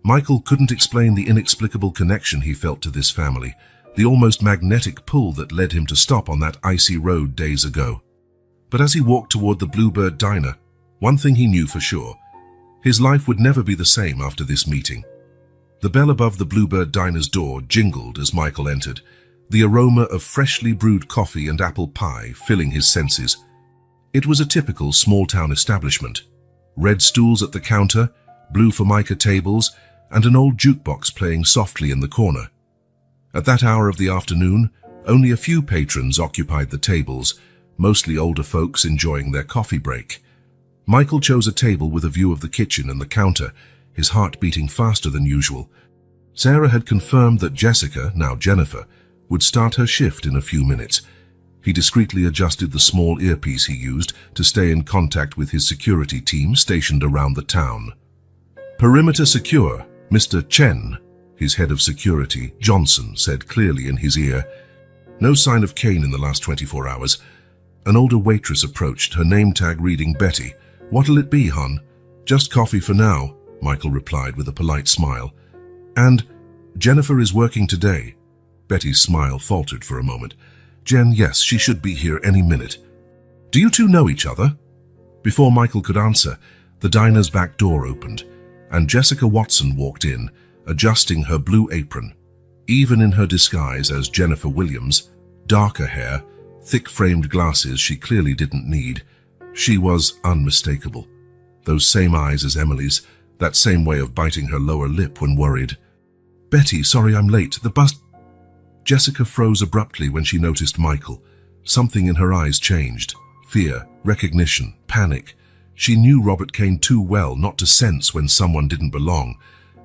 Michael couldn't explain the inexplicable connection he felt to this family, the almost magnetic pull that led him to stop on that icy road days ago. But as he walked toward the Bluebird Diner, one thing he knew for sure: his life would never be the same after this meeting. The bell above the Bluebird Diner's door jingled as Michael entered, the aroma of freshly brewed coffee and apple pie filling his senses. It was a typical small-town establishment. Red stools at the counter, blue formica tables, and an old jukebox playing softly in the corner. At that hour of the afternoon, only a few patrons occupied the tables, mostly older folks enjoying their coffee break. Michael chose a table with a view of the kitchen and the counter, his heart beating faster than usual. Sarah had confirmed that Jessica, now Jennifer, would start her shift in a few minutes. He discreetly adjusted the small earpiece he used to stay in contact with his security team stationed around the town. "Perimeter secure, Mr. Chen," his head of security, Johnson, said clearly in his ear. No sign of Kane in the last 24 hours. An older waitress approached, her name tag reading Betty. "What'll it be, hon?" "Just coffee for now," Michael replied with a polite smile. "And Jennifer is working today." Betty's smile faltered for a moment. "Jen, yes, she should be here any minute." "Do you two know each other?" Before Michael could answer, the diner's back door opened, and Jessica Watson walked in, adjusting her blue apron. Even in her disguise as Jennifer Williams, darker hair, thick-framed glasses she clearly didn't need, she was unmistakable. Those same eyes as Emily's, that same way of biting her lower lip when worried. "Betty, sorry I'm late. The bus—" Jessica froze abruptly when she noticed Michael. Something in her eyes changed. Fear, recognition, panic. She knew Robert Kane too well not to sense when someone didn't belong,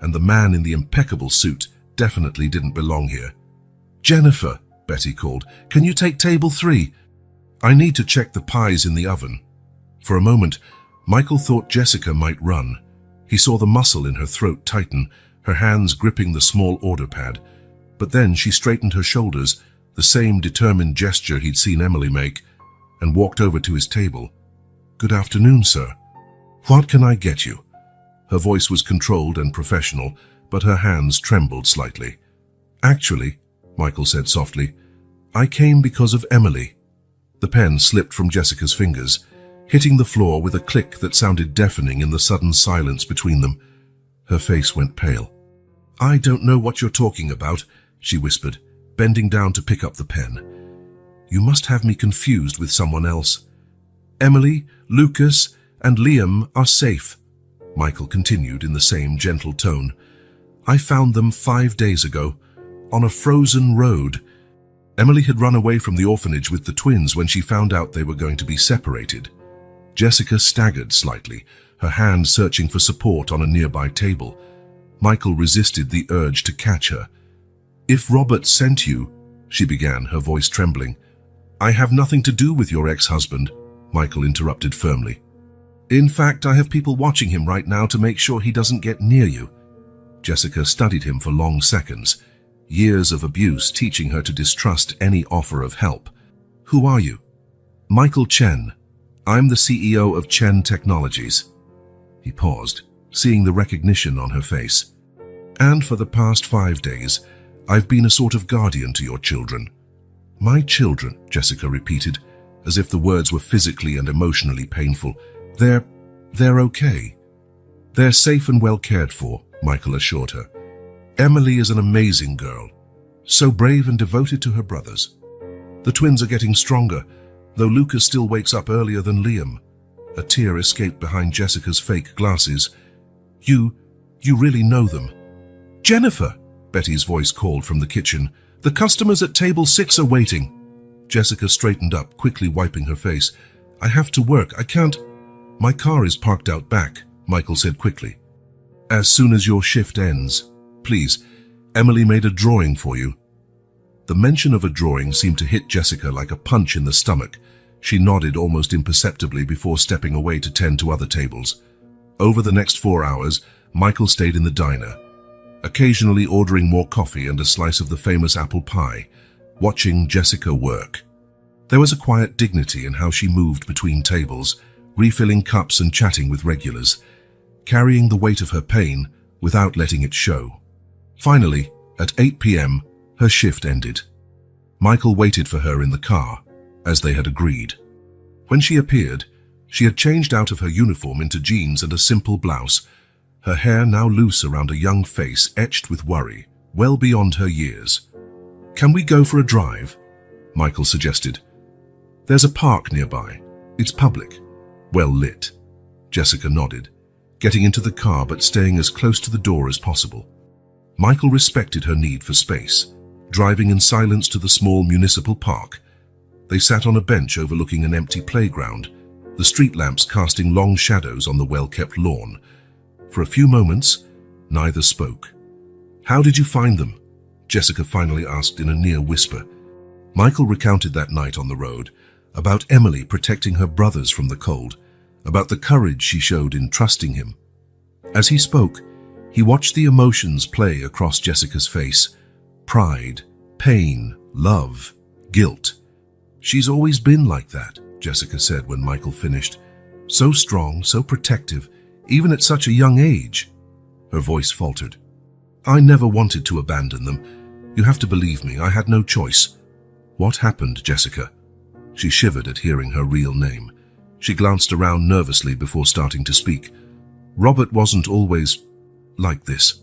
and the man in the impeccable suit definitely didn't belong here. "Jennifer," Betty called, "can you take table 3? I need to check the pies in the oven." For a moment, Michael thought Jessica might run. He saw the muscle in her throat tighten, her hands gripping the small order pad. But then she straightened her shoulders, the same determined gesture he'd seen Emily make, and walked over to his table. "Good afternoon, sir. What can I get you?" Her voice was controlled and professional, but her hands trembled slightly. "Actually," Michael said softly, "I came because of Emily." The pen slipped from Jessica's fingers, hitting the floor with a click that sounded deafening in the sudden silence between them. Her face went pale. "I don't know what you're talking about," she whispered, bending down to pick up the pen. "You must have me confused with someone else. Emily, Lucas, and Liam are safe," Michael continued in the same gentle tone. "I found them 5 days ago, on a frozen road." Emily had run away from the orphanage with the twins when she found out they were going to be separated. Jessica staggered slightly, her hand searching for support on a nearby table. Michael resisted the urge to catch her. "If Robert sent you," she began, her voice trembling. "I have nothing to do with your ex-husband," Michael interrupted firmly. "In fact, I have people watching him right now to make sure he doesn't get near you." Jessica studied him for long seconds, years of abuse teaching her to distrust any offer of help. "Who are you?" "Michael Chen. I'm the CEO of Chen Technologies." He paused, seeing the recognition on her face. "And for the past 5 days, I've been a sort of guardian to your children." "My children," Jessica repeated, as if the words were physically and emotionally painful. They're okay. They're safe and well cared for," Michael assured her. "Emily is an amazing girl, so brave and devoted to her brothers. The twins are getting stronger, though Lucas still wakes up earlier than Liam." A tear escaped behind Jessica's fake glasses. You really know them." "Jennifer," Betty's voice called from the kitchen. "The customers at table 6 are waiting." Jessica straightened up, quickly wiping her face. "I have to work. I can't." "My car is parked out back," Michael said quickly. "As soon as your shift ends. Please, Emily made a drawing for you." The mention of a drawing seemed to hit Jessica like a punch in the stomach. She nodded almost imperceptibly before stepping away to tend to other tables. Over the next 4 hours, Michael stayed in the diner, occasionally ordering more coffee and a slice of the famous apple pie, watching Jessica work. There was a quiet dignity in how she moved between tables, refilling cups and chatting with regulars, carrying the weight of her pain without letting it show. Finally, at 8 p.m., her shift ended. Michael waited for her in the car, as they had agreed. When she appeared, she had changed out of her uniform into jeans and a simple blouse, her hair now loose around a young face etched with worry, well beyond her years. "Can we go for a drive?" Michael suggested. "There's a park nearby. It's public. Well lit." Jessica nodded, getting into the car but staying as close to the door as possible. Michael respected her need for space, driving in silence to the small municipal park. They sat on a bench overlooking an empty playground, the street lamps casting long shadows on the well-kept lawn. For a few moments, neither spoke. "How did you find them?" Jessica finally asked in a near whisper. Michael recounted that night on the road, about Emily protecting her brothers from the cold, about the courage she showed in trusting him. As he spoke, he watched the emotions play across Jessica's face: pride, pain, love, guilt. "She's always been like that," Jessica said when Michael finished. "So strong, so protective, even at such a young age." Her voice faltered. "I never wanted to abandon them. You have to believe me, I had no choice." "What happened, Jessica?" She shivered at hearing her real name. She glanced around nervously before starting to speak. "Robert wasn't always like this.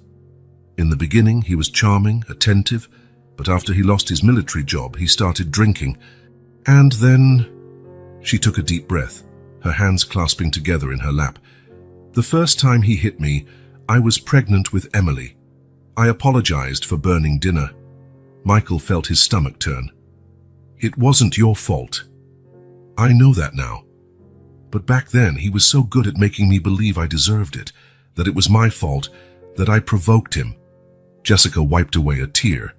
In the beginning, he was charming, attentive, but after he lost his military job, he started drinking. And then..." She took a deep breath, her hands clasping together in her lap. "The first time he hit me, I was pregnant with Emily. I apologized for burning dinner." Michael felt his stomach turn. "It wasn't your fault. I know that now. But back then, he was so good at making me believe I deserved it, that it was my fault, that I provoked him." Jessica wiped away a tear.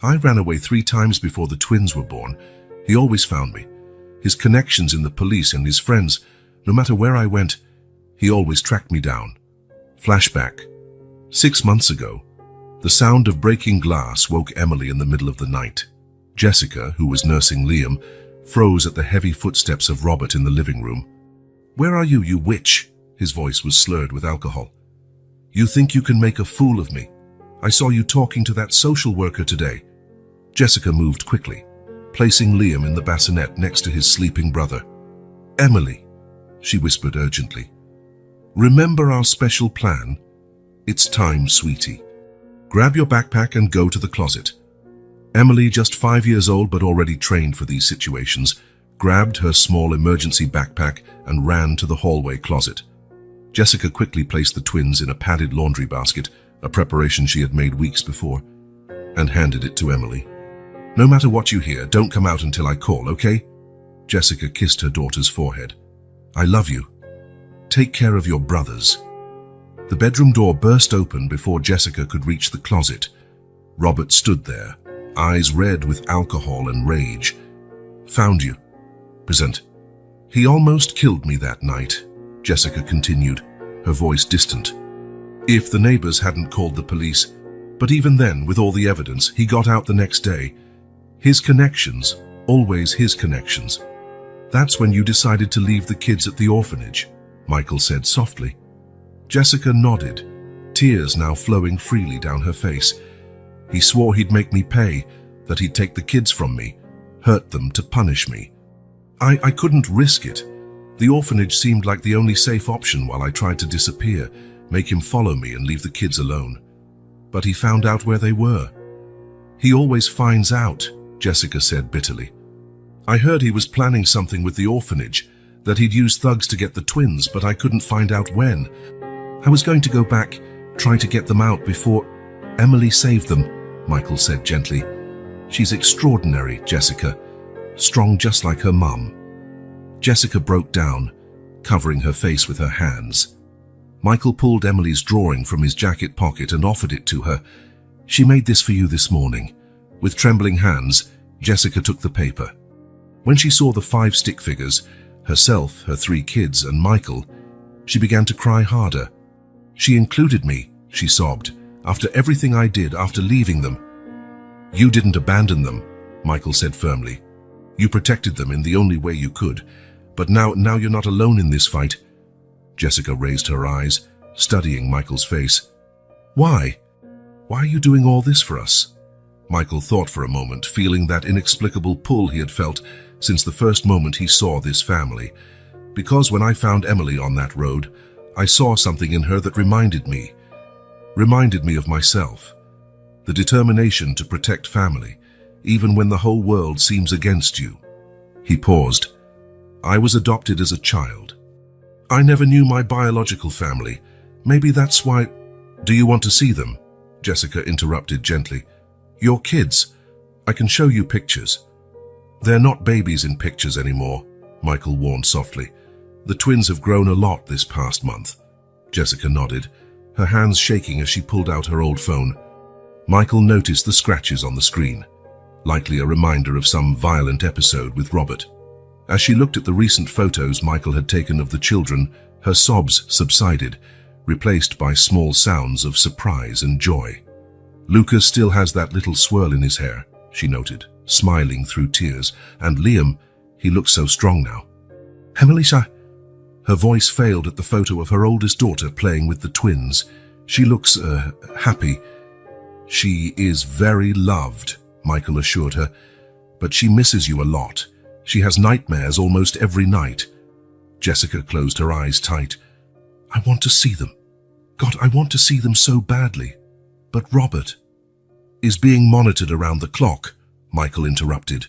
"I ran away 3 times before the twins were born. He always found me. His connections in the police and his friends, no matter where I went, he always tracked me down." Flashback. 6 months ago, the sound of breaking glass woke Emily in the middle of the night. Jessica, who was nursing Liam, froze at the heavy footsteps of Robert in the living room. Where are you, you witch? His voice was slurred with alcohol. You think you can make a fool of me? I saw you talking to that social worker today. Jessica moved quickly, placing Liam in the bassinet next to his sleeping brother. Emily, she whispered urgently. Remember our special plan? It's time, sweetie. Grab your backpack and go to the closet. Emily, just 5 years old but already trained for these situations, grabbed her small emergency backpack and ran to the hallway closet. Jessica quickly placed the twins in a padded laundry basket, a preparation she had made weeks before, and handed it to Emily. No matter what you hear, don't come out until I call, okay? Jessica kissed her daughter's forehead. I love you. Take care of your brothers. The bedroom door burst open before Jessica could reach the closet. Robert stood there, eyes red with alcohol and rage. Found you. Present. He almost killed me that night, Jessica continued, her voice distant. If the neighbors hadn't called the police, but even then, with all the evidence, he got out the next day. His connections, always his connections. That's when you decided to leave the kids at the orphanage, Michael said softly. Jessica nodded, tears now flowing freely down her face. He swore he'd make me pay, that he'd take the kids from me, hurt them to punish me. I couldn't risk it. The orphanage seemed like the only safe option while I tried to disappear, make him follow me and leave the kids alone. But he found out where they were. He always finds out, Jessica said bitterly. I heard he was planning something with the orphanage, that he'd use thugs to get the twins, but I couldn't find out when. I was going to go back, try to get them out before Emily saved them, Michael said gently. She's extraordinary, Jessica. Strong just like her mum. Jessica broke down, covering her face with her hands. Michael pulled Emily's drawing from his jacket pocket and offered it to her. She made this for you this morning. With trembling hands, Jessica took the paper. When she saw the 5 stick figures, herself, her 3 kids, and Michael, she began to cry harder. She included me, she sobbed, after everything I did after leaving them. You didn't abandon them, Michael said firmly. You protected them in the only way you could, but now you're not alone in this fight. Jessica raised her eyes, studying Michael's face. Why? Why are you doing all this for us? Michael thought for a moment, feeling that inexplicable pull he had felt since the first moment he saw this family. Because when I found Emily on that road, I saw something in her that reminded me of myself. The determination to protect family, even when the whole world seems against you. He paused. I was adopted as a child. I never knew my biological family. Maybe that's why... Do you want to see them? Jessica interrupted gently. Your kids. I can show you pictures. They're not babies in pictures anymore, Michael warned softly. The twins have grown a lot this past month. Jessica nodded, her hands shaking as she pulled out her old phone. Michael noticed the scratches on the screen, likely a reminder of some violent episode with Robert. As she looked at the recent photos Michael had taken of the children, her sobs subsided, replaced by small sounds of surprise and joy. Lucas still has that little swirl in his hair, she noted, smiling through tears, and Liam, he looks so strong now. Emily, her voice failed at the photo of her oldest daughter playing with the twins. She looks, happy. She is very loved, Michael assured her, but she misses you a lot. She has nightmares almost every night. Jessica closed her eyes tight. I want to see them. God, I want to see them so badly. But Robert is being monitored around the clock, Michael interrupted.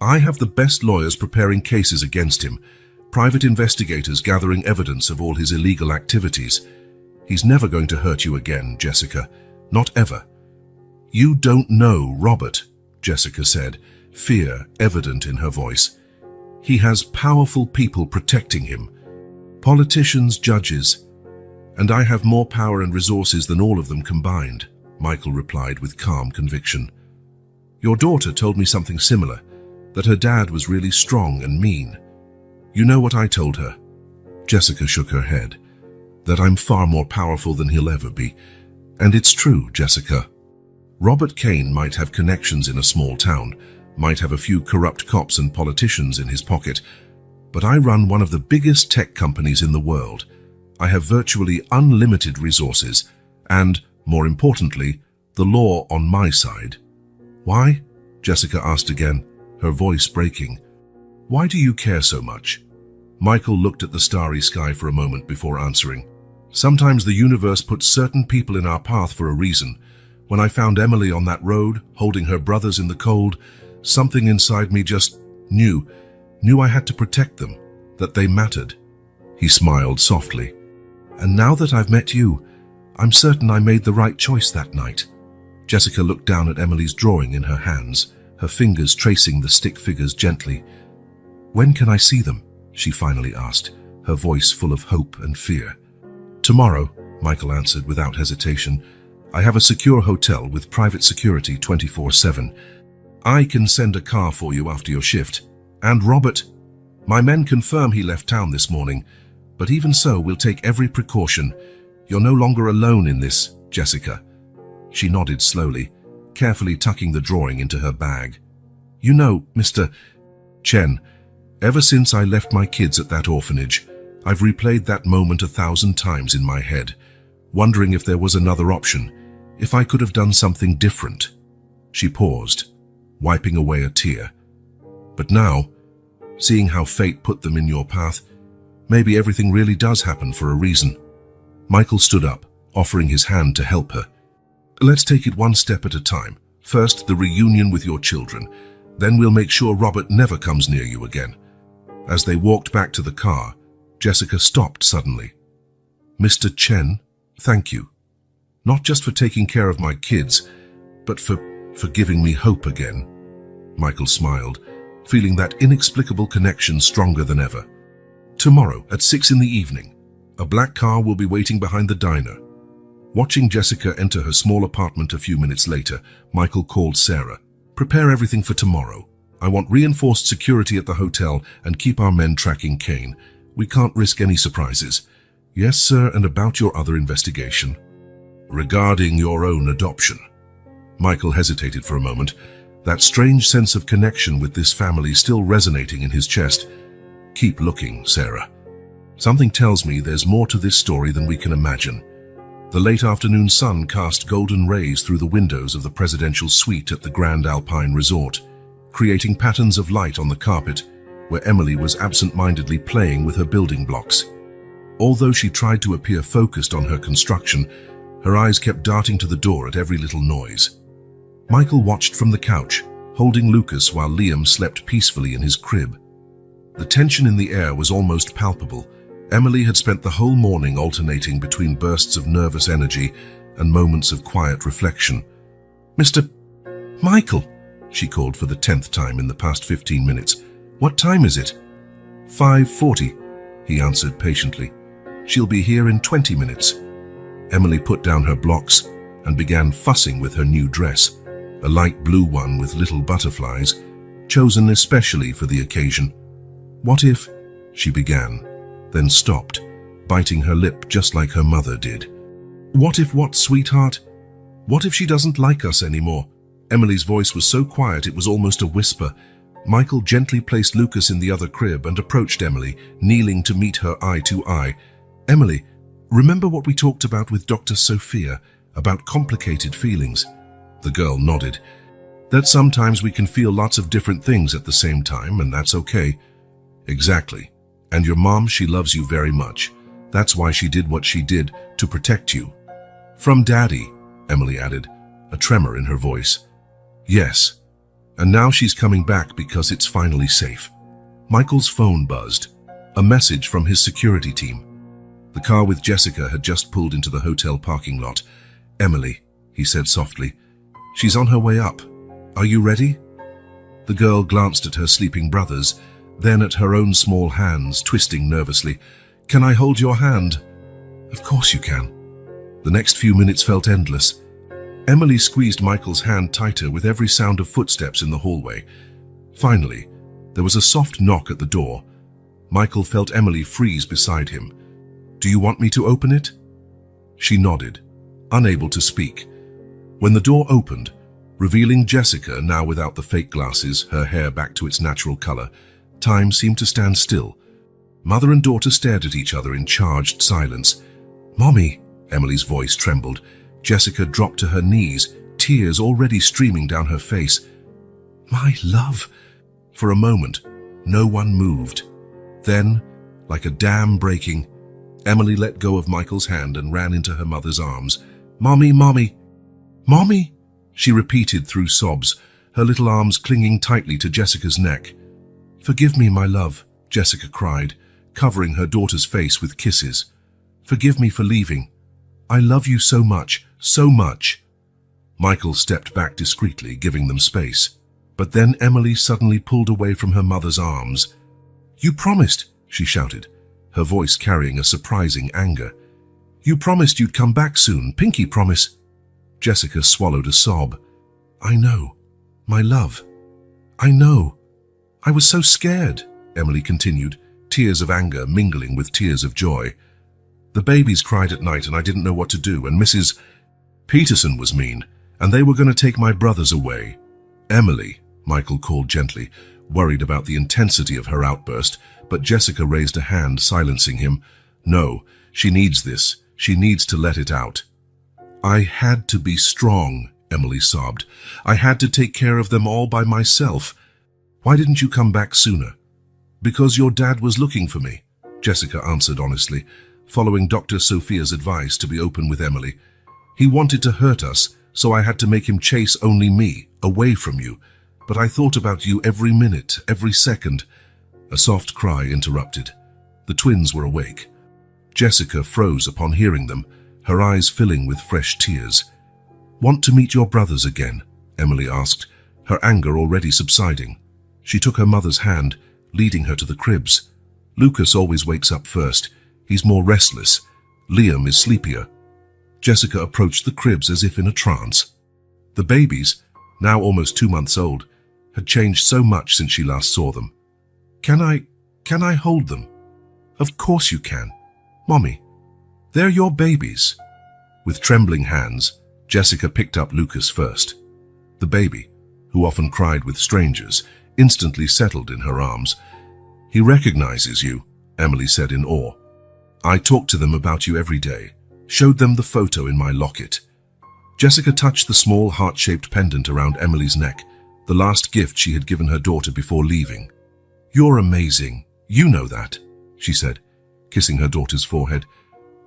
I have the best lawyers preparing cases against him, private investigators gathering evidence of all his illegal activities. He's never going to hurt you again, Jessica. Not ever. You don't know Robert, Jessica said, fear evident in her voice. He has powerful people protecting him. Politicians, judges, and I have more power and resources than all of them combined, Michael replied with calm conviction. Your daughter told me something similar, that her dad was really strong and mean. You know what I told her? Jessica shook her head. That I'm far more powerful than he'll ever be. And it's true, Jessica. Robert Kane might have connections in a small town, might have a few corrupt cops and politicians in his pocket, but I run one of the biggest tech companies in the world. I have virtually unlimited resources and, more importantly, the law on my side." "Why?" Jessica asked again, her voice breaking. "Why do you care so much?" Michael looked at the starry sky for a moment before answering. "Sometimes the universe puts certain people in our path for a reason. When I found Emily on that road, holding her brothers in the cold, something inside me just knew I had to protect them, that they mattered." He smiled softly. "And now that I've met you, I'm certain I made the right choice that night." Jessica looked down at Emily's drawing in her hands, her fingers tracing the stick figures gently. "When can I see them?" she finally asked, her voice full of hope and fear. "Tomorrow," Michael answered without hesitation. "I have a secure hotel with private security 24/7. I can send a car for you after your shift. And Robert, my men confirm he left town this morning, but even so, we'll take every precaution. You're no longer alone in this, Jessica." She nodded slowly, carefully tucking the drawing into her bag. "You know, Mr. Chen, ever since I left my kids at that orphanage, I've replayed that moment 1,000 times in my head, wondering if there was another option, if I could have done something different." She paused, wiping away a tear. "But now, seeing how fate put them in your path, maybe everything really does happen for a reason." Michael stood up, offering his hand to help her. "Let's take it one step at a time. First, the reunion with your children. Then we'll make sure Robert never comes near you again." As they walked back to the car, Jessica stopped suddenly. "Mr. Chen, thank you. Not just for taking care of my kids, but for giving me hope again." Michael smiled, feeling that inexplicable connection stronger than ever. "Tomorrow at 6 in the evening, a black car will be waiting behind the diner." Watching Jessica enter her small apartment a few minutes later, Michael called Sarah. "Prepare everything for tomorrow. I want reinforced security at the hotel and keep our men tracking Kane. We can't risk any surprises." "Yes, sir, and about your other investigation." "Regarding your own adoption." Michael hesitated for a moment, that strange sense of connection with this family still resonating in his chest. "Keep looking, Sarah. Something tells me there's more to this story than we can imagine." The late afternoon sun cast golden rays through the windows of the presidential suite at the Grand Alpine Resort, creating patterns of light on the carpet where Emily was absent-mindedly playing with her building blocks. Although she tried to appear focused on her construction, her eyes kept darting to the door at every little noise. Michael watched from the couch, holding Lucas while Liam slept peacefully in his crib. The tension in the air was almost palpable. Emily had spent the whole morning alternating between bursts of nervous energy and moments of quiet reflection. "Mr. Michael," she called for the 10th time in the past 15 minutes. "What time is it?" 5:40, he answered patiently. "She'll be here in 20 minutes. Emily put down her blocks and began fussing with her new dress, a light blue one with little butterflies, chosen especially for the occasion. "What if," she began, then stopped, biting her lip just like her mother did. "What if what, sweetheart? What if she doesn't like us anymore?" Emily's voice was so quiet it was almost a whisper. Michael gently placed Lucas in the other crib and approached Emily, kneeling to meet her eye to eye. "Emily, remember what we talked about with Dr. Sophia, about complicated feelings?" The girl nodded. "That sometimes we can feel lots of different things at the same time, and that's okay." "Exactly. And your mom, she loves you very much. That's why she did what she did, to protect you." "From Daddy," Emily added, a tremor in her voice. "Yes. And now she's coming back because it's finally safe." Michael's phone buzzed, a message from his security team. The car with Jessica had just pulled into the hotel parking lot. "Emily," he said softly, "she's on her way up. Are you ready?" The girl glanced at her sleeping brothers, then at her own small hands twisting nervously. "Can I hold your hand?" "Of course you can." The next few minutes felt endless. Emily squeezed Michael's hand tighter with every sound of footsteps in the hallway. Finally, there was a soft knock at the door. Michael felt Emily freeze beside him. "Do you want me to open it?" She nodded, unable to speak. When the door opened, revealing Jessica, now without the fake glasses, her hair back to its natural color, time seemed to stand still, Mother and daughter stared at each other in charged silence. "Mommy," Emily's voice trembled. Jessica dropped to her knees, tears already streaming down her face. "My love." For a moment, no one moved. Then, like a dam breaking, Emily let go of Michael's hand and ran into her mother's arms. "Mommy, Mommy, Mommy," she repeated through sobs, her little arms clinging tightly to Jessica's neck. "Forgive me, my love," Jessica cried, covering her daughter's face with kisses. "Forgive me for leaving. I love you so much, so much." Michael stepped back discreetly, giving them space. But then Emily suddenly pulled away from her mother's arms. "You promised," she shouted, her voice carrying a surprising anger. "You promised you'd come back soon. Pinky promise." Jessica swallowed a sob. "I know, my love. I know. I was so scared," Emily continued, tears of anger mingling with tears of joy. "The babies cried at night and I didn't know what to do, and Mrs. Peterson was mean, and they were going to take my brothers away." "Emily," Michael called gently, worried about the intensity of her outburst, but Jessica raised a hand, silencing him. "No, she needs this. She needs to let it out." "I had to be strong," Emily sobbed. "I had to take care of them all by myself. Why didn't you come back sooner?" "Because your dad was looking for me," Jessica answered honestly, following Dr. Sophia's advice to be open with Emily. "He wanted to hurt us, so I had to make him chase only me, away from you. But I thought about you every minute, every second." A soft cry interrupted. The twins were awake. Jessica froze upon hearing them, her eyes filling with fresh tears. "Want to meet your brothers again?" Emily asked, her anger already subsiding. She took her mother's hand, leading her to the cribs. "Lucas always wakes up first. He's more restless. Liam is sleepier." Jessica approached the cribs as if in a trance. The babies, now almost 2 months old, had changed so much since she last saw them. Can I hold them?" "Of course you can. Mommy, they're your babies." With trembling hands, Jessica picked up Lucas first. The baby, who often cried with strangers, instantly settled in her arms. "He recognizes you," Emily said in awe. "I talk to them about you every day. Showed them the photo in my locket." Jessica touched the small heart-shaped pendant around Emily's neck, the last gift she had given her daughter before leaving. "You're amazing. You know that," she said, kissing her daughter's forehead.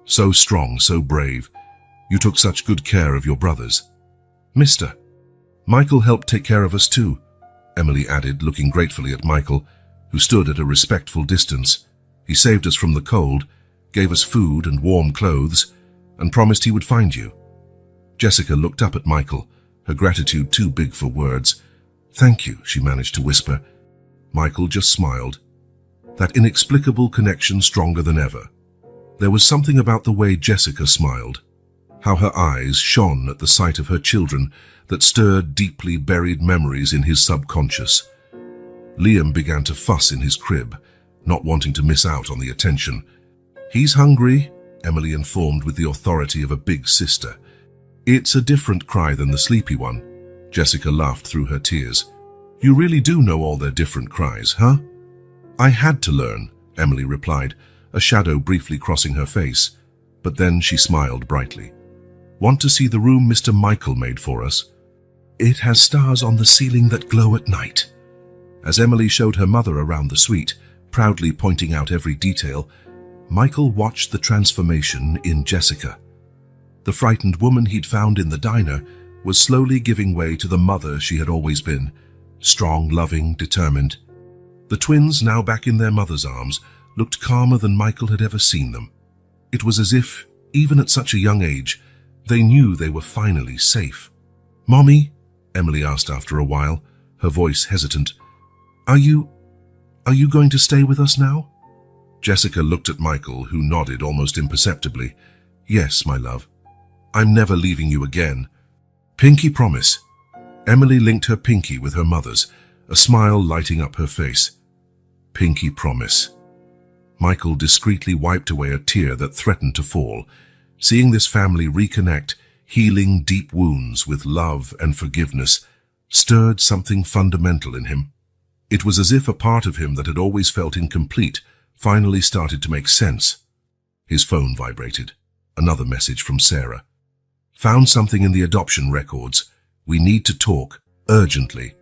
"So strong, so brave. You took such good care of your brothers." "Mister, Michael helped take care of us too," Emily added, looking gratefully at Michael, who stood at a respectful distance. "He saved us from the cold, gave us food and warm clothes, and promised he would find you." Jessica looked up at Michael, her gratitude too big for words. "Thank you," she managed to whisper. Michael just smiled. That inexplicable connection stronger than ever. There was something about the way Jessica smiled, how her eyes shone at the sight of her children, that stirred deeply buried memories in his subconscious. Liam began to fuss in his crib, not wanting to miss out on the attention. "He's hungry," Emily informed with the authority of a big sister. "It's a different cry than the sleepy one." Jessica laughed through her tears. "You really do know all their different cries, huh?" "I had to learn," Emily replied, a shadow briefly crossing her face. But then she smiled brightly. "Want to see the room Mr. Michael made for us? It has stars on the ceiling that glow at night." As Emily showed her mother around the suite, proudly pointing out every detail, Michael watched the transformation in Jessica. The frightened woman he'd found in the diner was slowly giving way to the mother she had always been, strong, loving, determined. The twins, now back in their mother's arms, looked calmer than Michael had ever seen them. It was as if, even at such a young age, they knew they were finally safe. "Mommy," Emily asked after a while, her voice hesitant, Are you going to stay with us now?" Jessica looked at Michael, who nodded almost imperceptibly. "Yes, my love. I'm never leaving you again." "Pinky promise." Emily linked her pinky with her mother's, a smile lighting up her face. "Pinky promise." Michael discreetly wiped away a tear that threatened to fall. Seeing this family reconnect, healing deep wounds with love and forgiveness, stirred something fundamental in him. It was as if a part of him that had always felt incomplete finally started to make sense. His phone vibrated. Another message from Sarah. Found something in the adoption records. We need to talk, urgently.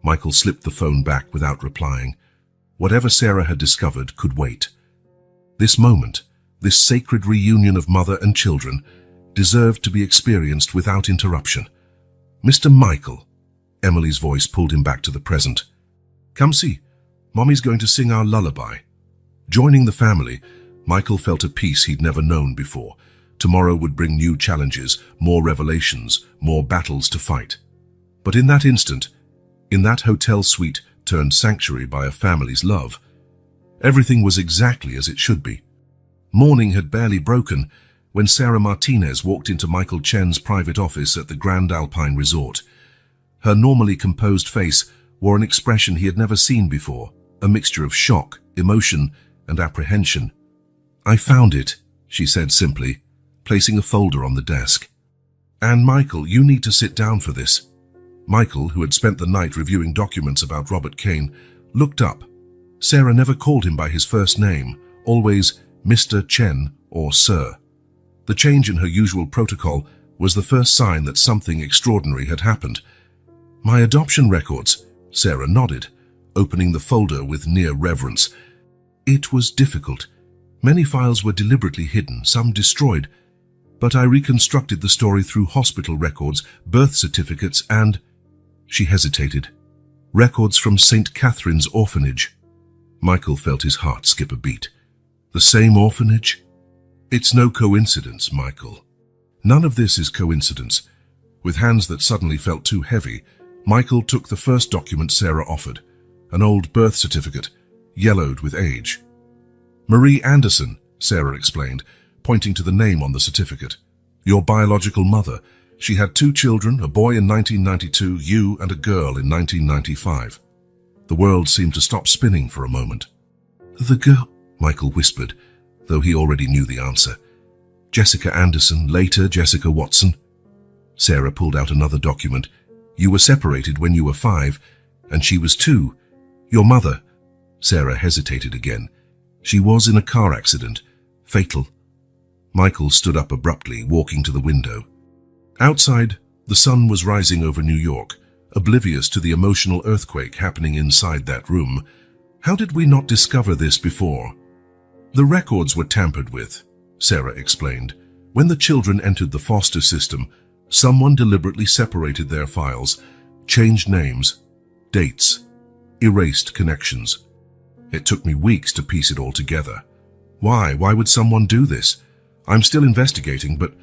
Michael slipped the phone back without replying. Whatever Sarah had discovered could wait. This moment, this sacred reunion of mother and children, deserved to be experienced without interruption. Mr. Michael, Emily's voice pulled him back to the present. Come see, Mommy's going to sing our lullaby. Joining the family, Michael felt a peace he'd never known before. Tomorrow would bring new challenges, more revelations, more battles to fight. But in that instant, in that hotel suite turned sanctuary by a family's love, everything was exactly as it should be. Morning had barely broken when Sarah Martinez walked into Michael Chen's private office at the Grand Alpine Resort. Her normally composed face wore an expression he had never seen before, a mixture of shock, emotion, and apprehension. I found it, she said simply, placing a folder on the desk. And Michael, you need to sit down for this. Michael, who had spent the night reviewing documents about Robert Kane, looked up. Sarah never called him by his first name, always Mr. Chen or Sir. The change in her usual protocol was the first sign that something extraordinary had happened. My adoption records, Sarah nodded, opening the folder with near reverence. It was difficult. Many files were deliberately hidden, some destroyed, but I reconstructed the story through hospital records, birth certificates, and... She hesitated. Records from St. Catherine's Orphanage. Michael felt his heart skip a beat. The same orphanage? It's no coincidence, Michael. None of this is coincidence. With hands that suddenly felt too heavy, Michael took the first document Sarah offered, an old birth certificate, yellowed with age. Marie Anderson, Sarah explained, pointing to the name on the certificate. Your biological mother. She had 2 children, a boy in 1992, you and a girl in 1995. The world seemed to stop spinning for a moment. The girl, Michael whispered, though he already knew the answer. Jessica Anderson, later Jessica Watson. Sarah pulled out another document. You were separated when you were 5, and she was 2. Your mother. Sarah hesitated again. She was in a car accident. Fatal. Michael stood up abruptly, walking to the window. Outside, the sun was rising over New York, oblivious to the emotional earthquake happening inside that room. How did we not discover this before? The records were tampered with, Sarah explained. When the children entered the foster system, someone deliberately separated their files, changed names, dates, erased connections. It took me weeks to piece it all together. Why? Why would someone do this? I'm still investigating, but...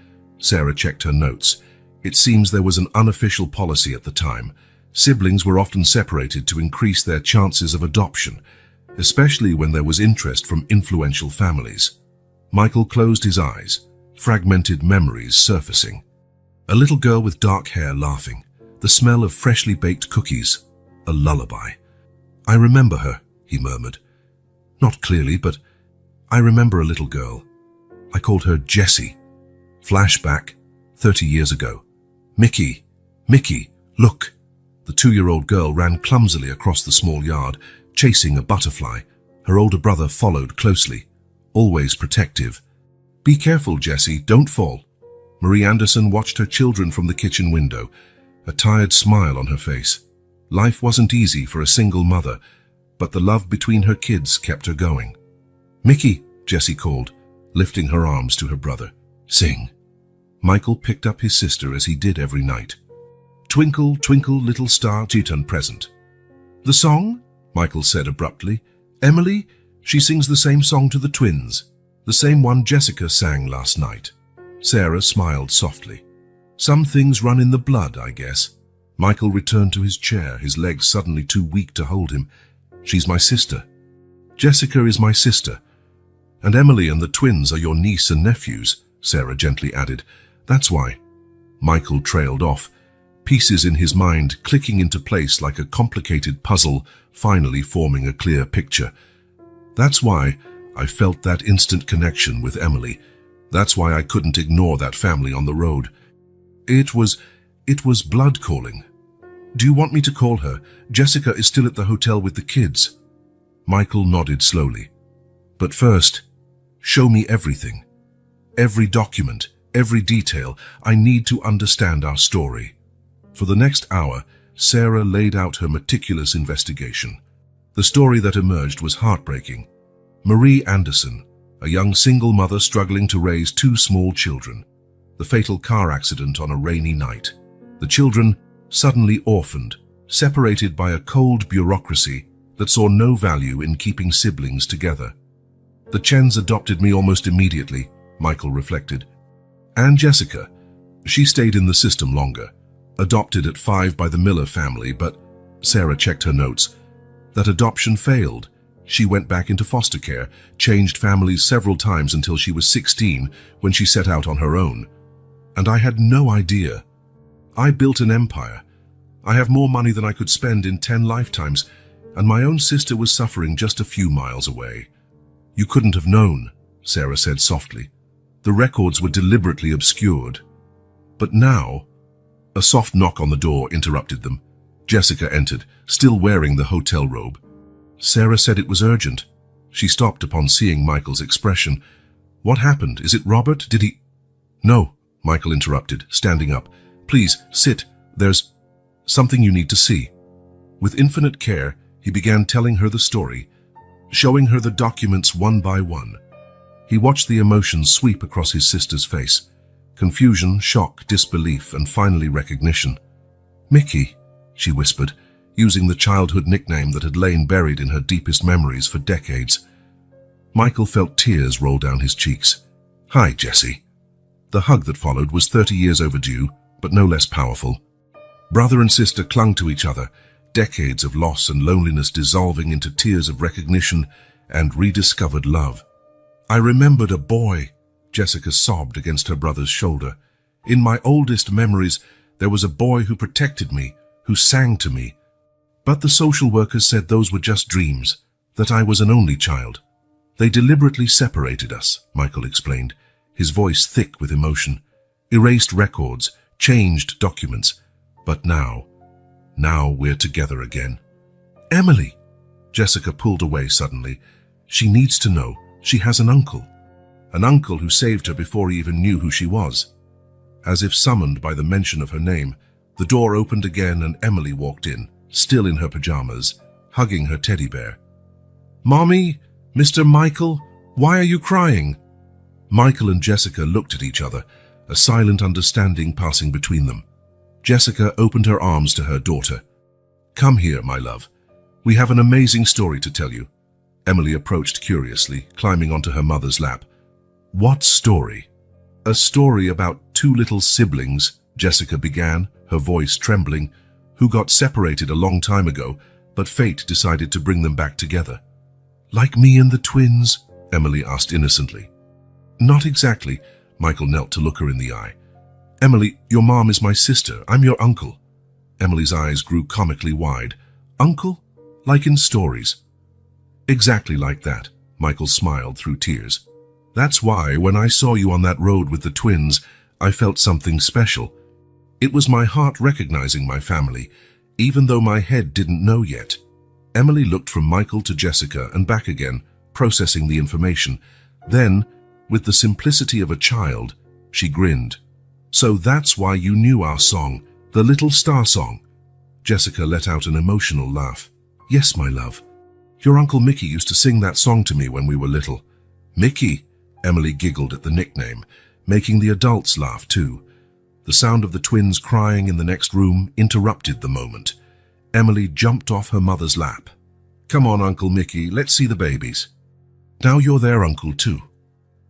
Sarah checked her notes. It seems there was an unofficial policy at the time. Siblings were often separated to increase their chances of adoption, especially when there was interest from influential families. Michael closed his eyes, fragmented memories surfacing. A little girl with dark hair laughing, the smell of freshly baked cookies, a lullaby. I remember her, he murmured. Not clearly, but I remember a little girl. I called her Jessie. Flashback, 30 years ago. Mickey, look. The 2-year-old girl ran clumsily across the small yard, chasing a butterfly. Her older brother followed closely, always protective. Be careful, Jessie, don't fall. Marie Anderson watched her children from the kitchen window, a tired smile on her face. Life wasn't easy for a single mother, but the love between her kids kept her going. Mickey, Jessie called, lifting her arms to her brother. Sing. Michael picked up his sister as he did every night. Twinkle, twinkle, little star, she turned present. The song? Michael said abruptly. Emily, she sings the same song to the twins, the same one Jessica sang last night. Sarah smiled softly. Some things run in the blood, I guess. Michael returned to his chair, his legs suddenly too weak to hold him. She's my sister. Jessica is my sister. And Emily and the twins are your niece and nephews, Sarah gently added. That's why. Michael trailed off, pieces in his mind clicking into place like a complicated puzzle, finally forming a clear picture. That's why I felt that instant connection with Emily. That's why I couldn't ignore that family on the road. It was blood calling. Do you want me to call her? Jessica is still at the hotel with the kids. Michael nodded slowly. But first, show me everything. Every document, every detail. I need to understand our story. For the next hour, Sarah laid out her meticulous investigation. The story that emerged was heartbreaking. Marie Anderson, a young single mother struggling to raise two small children. The fatal car accident on a rainy night. The children suddenly orphaned, separated by a cold bureaucracy that saw no value in keeping siblings together. The Chens adopted me almost immediately, Michael reflected. And Jessica, she stayed in the system longer. Adopted at 5 by the Miller family, but Sarah checked her notes. That adoption failed. She went back into foster care, changed families several times until she was 16 when she set out on her own. And I had no idea. I built an empire. I have more money than I could spend in 10 lifetimes, and my own sister was suffering just a few miles away. You couldn't have known, Sarah said softly. The records were deliberately obscured. But now, a soft knock on the door interrupted them. Jessica entered, still wearing the hotel robe. Sarah said it was urgent. She stopped upon seeing Michael's expression. What happened? Is it Robert? Did he... No, Michael interrupted, standing up. Please, sit. There's something you need to see. With infinite care, he began telling her the story, showing her the documents one by one. He watched the emotions sweep across his sister's face. Confusion, shock, disbelief, and finally recognition. Mickey, she whispered, using the childhood nickname that had lain buried in her deepest memories for decades. Michael felt tears roll down his cheeks. Hi, Jessie. The hug that followed was 30 years overdue, but no less powerful. Brother and sister clung to each other, decades of loss and loneliness dissolving into tears of recognition and rediscovered love. I remembered a boy, Jessica sobbed against her brother's shoulder. In my oldest memories, there was a boy who protected me, who sang to me. But the social workers said those were just dreams, that I was an only child. They deliberately separated us, Michael explained, his voice thick with emotion. Erased records, changed documents. But now we're together again. Emily! Jessica pulled away suddenly. She needs to know. She has an uncle who saved her before he even knew who she was. As if summoned by the mention of her name, the door opened again and Emily walked in, still in her pajamas, hugging her teddy bear. Mommy, Mr. Michael, why are you crying? Michael and Jessica looked at each other, a silent understanding passing between them. Jessica opened her arms to her daughter. Come here, my love. We have an amazing story to tell you. Emily approached curiously, climbing onto her mother's lap. What story? A story about two little siblings, Jessica began, her voice trembling, who got separated a long time ago, but fate decided to bring them back together. Like me and the twins? Emily asked innocently. Not exactly. Michael knelt to look her in the eye. Emily, your mom is my sister. I'm your uncle. Emily's eyes grew comically wide. Uncle? Like in stories. Exactly like that, Michael smiled through tears. That's why, when I saw you on that road with the twins, I felt something special. It was my heart recognizing my family, even though my head didn't know yet. Emily looked from Michael to Jessica and back again, processing the information. Then, with the simplicity of a child, she grinned. So that's why you knew our song, the Little Star Song. Jessica let out an emotional laugh. Yes, my love. Your Uncle Mickey used to sing that song to me when we were little. Mickey? Emily giggled at the nickname, making the adults laugh too. The sound of the twins crying in the next room interrupted the moment. Emily jumped off her mother's lap. Come on, Uncle Mickey, let's see the babies. Now you're their uncle too.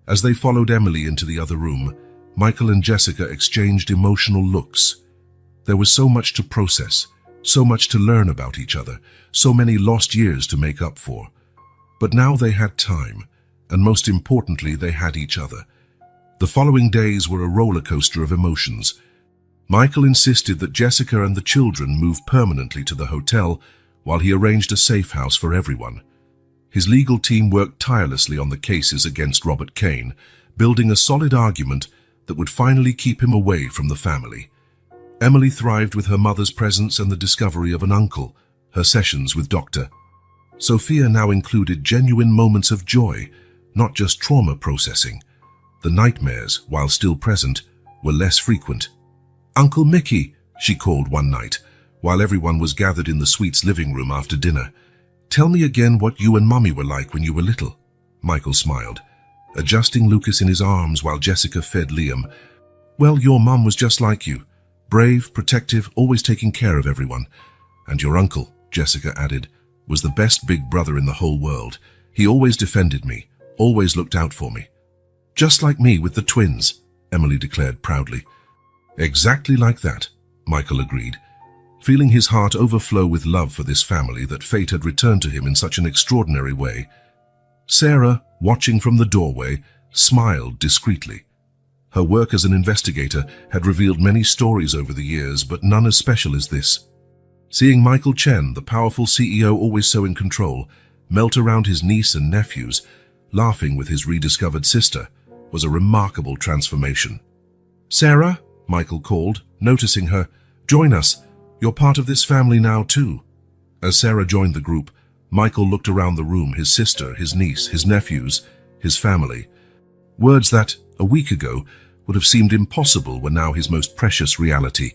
As they followed Emily into the other room, Michael and Jessica exchanged emotional looks. There was so much to process, so much to learn about each other, so many lost years to make up for. But now they had time, and most importantly, they had each other. The following days were a roller coaster of emotions. Michael insisted that Jessica and the children move permanently to the hotel while he arranged a safe house for everyone. His legal team worked tirelessly on the cases against Robert Kane, building a solid argument that would finally keep him away from the family. Emily thrived with her mother's presence and the discovery of an uncle, her sessions with Dr. Sophia now included genuine moments of joy, not just trauma processing. The nightmares, while still present, were less frequent. "Uncle Mickey," she called one night, while everyone was gathered in the suite's living room after dinner. "Tell me again what you and Mummy were like when you were little." Michael smiled, adjusting Lucas in his arms while Jessica fed Liam. "Well, your mum was just like you. Brave, protective, always taking care of everyone. And your uncle," Jessica added, "was the best big brother in the whole world. He always defended me, always looked out for me." "Just like me with the twins," Emily declared proudly. "Exactly like that," Michael agreed, feeling his heart overflow with love for this family that fate had returned to him in such an extraordinary way. Sarah, watching from the doorway, smiled discreetly. Her work as an investigator had revealed many stories over the years, but none as special as this. Seeing Michael Chen, the powerful CEO always so in control, melt around his niece and nephews, laughing with his rediscovered sister, was a remarkable transformation. "Sarah," Michael called, noticing her, "join us. You're part of this family now too." As Sarah joined the group, Michael looked around the room, his sister, his niece, his nephews, his family. Words that, a week ago, would have seemed impossible were now his most precious reality.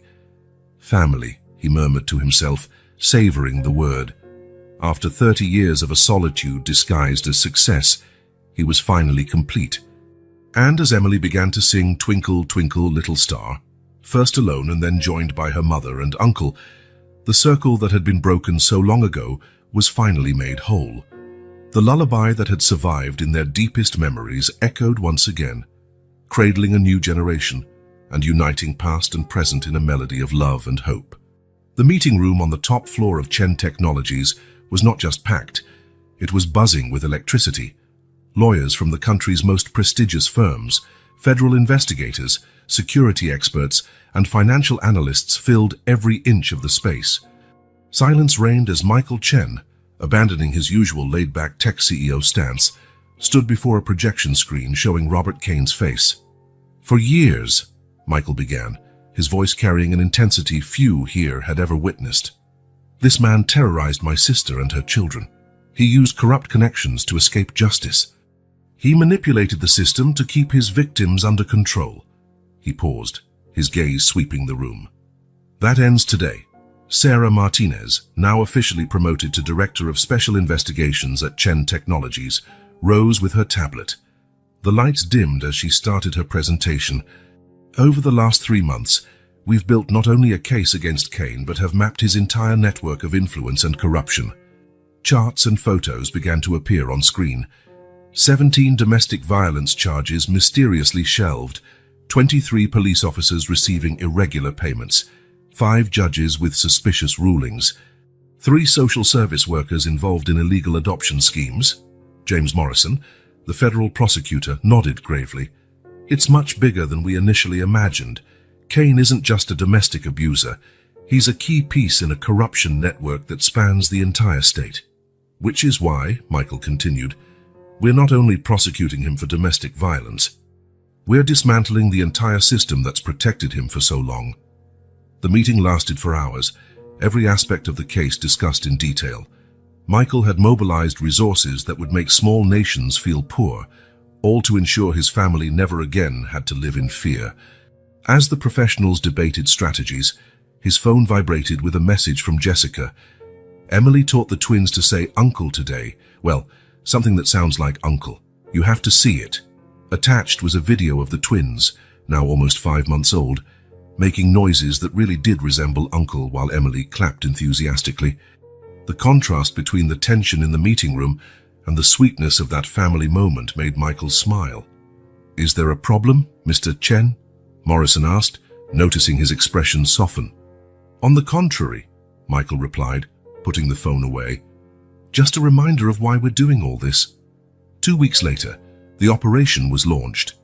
"Family," he murmured to himself, savoring the word. After 30 years of a solitude disguised as success, he was finally complete. And as Emily began to sing "Twinkle, Twinkle, Little Star," first alone and then joined by her mother and uncle, the circle that had been broken so long ago was finally made whole. The lullaby that had survived in their deepest memories echoed once again, cradling a new generation and uniting past and present in a melody of love and hope. The meeting room on the top floor of Chen Technologies was not just packed, it was buzzing with electricity. Lawyers from the country's most prestigious firms, federal investigators, security experts, and financial analysts filled every inch of the space. Silence reigned as Michael Chen, abandoning his usual laid-back tech CEO stance, stood before a projection screen showing Robert Kane's face. "For years," Michael began, his voice carrying an intensity few here had ever witnessed, "this man terrorized my sister and her children. He used corrupt connections to escape justice. He manipulated the system to keep his victims under control." He paused, his gaze sweeping the room. "That ends today." Sarah Martinez, now officially promoted to Director of Special Investigations at Chen Technologies, rose with her tablet. The lights dimmed as she started her presentation. "Over the last 3 months, we've built not only a case against Kane, but have mapped his entire network of influence and corruption." Charts and photos began to appear on screen. 17 domestic violence charges mysteriously shelved, 23 police officers receiving irregular payments, 5 judges with suspicious rulings, 3 social service workers involved in illegal adoption schemes. James Morrison, the federal prosecutor, nodded gravely. "It's much bigger than we initially imagined. Kane isn't just a domestic abuser. He's a key piece in a corruption network that spans the entire state. Which is why," Michael continued, "we're not only prosecuting him for domestic violence, we're dismantling the entire system that's protected him for so long." The meeting lasted for hours, every aspect of the case discussed in detail. Michael had mobilized resources that would make small nations feel poor, all to ensure his family never again had to live in fear. As the professionals debated strategies, his phone vibrated with a message from Jessica. "Emily taught the twins to say uncle today. Well, something that sounds like uncle. You have to see it." Attached was a video of the twins, now almost 5 months old, making noises that really did resemble uncle while Emily clapped enthusiastically. The contrast between the tension in the meeting room and the sweetness of that family moment made Michael smile. "Is there a problem, Mr. Chen?" Morrison asked, noticing his expression soften. "On the contrary," Michael replied, putting the phone away. "Just a reminder of why we're doing all this." 2 weeks later, the operation was launched.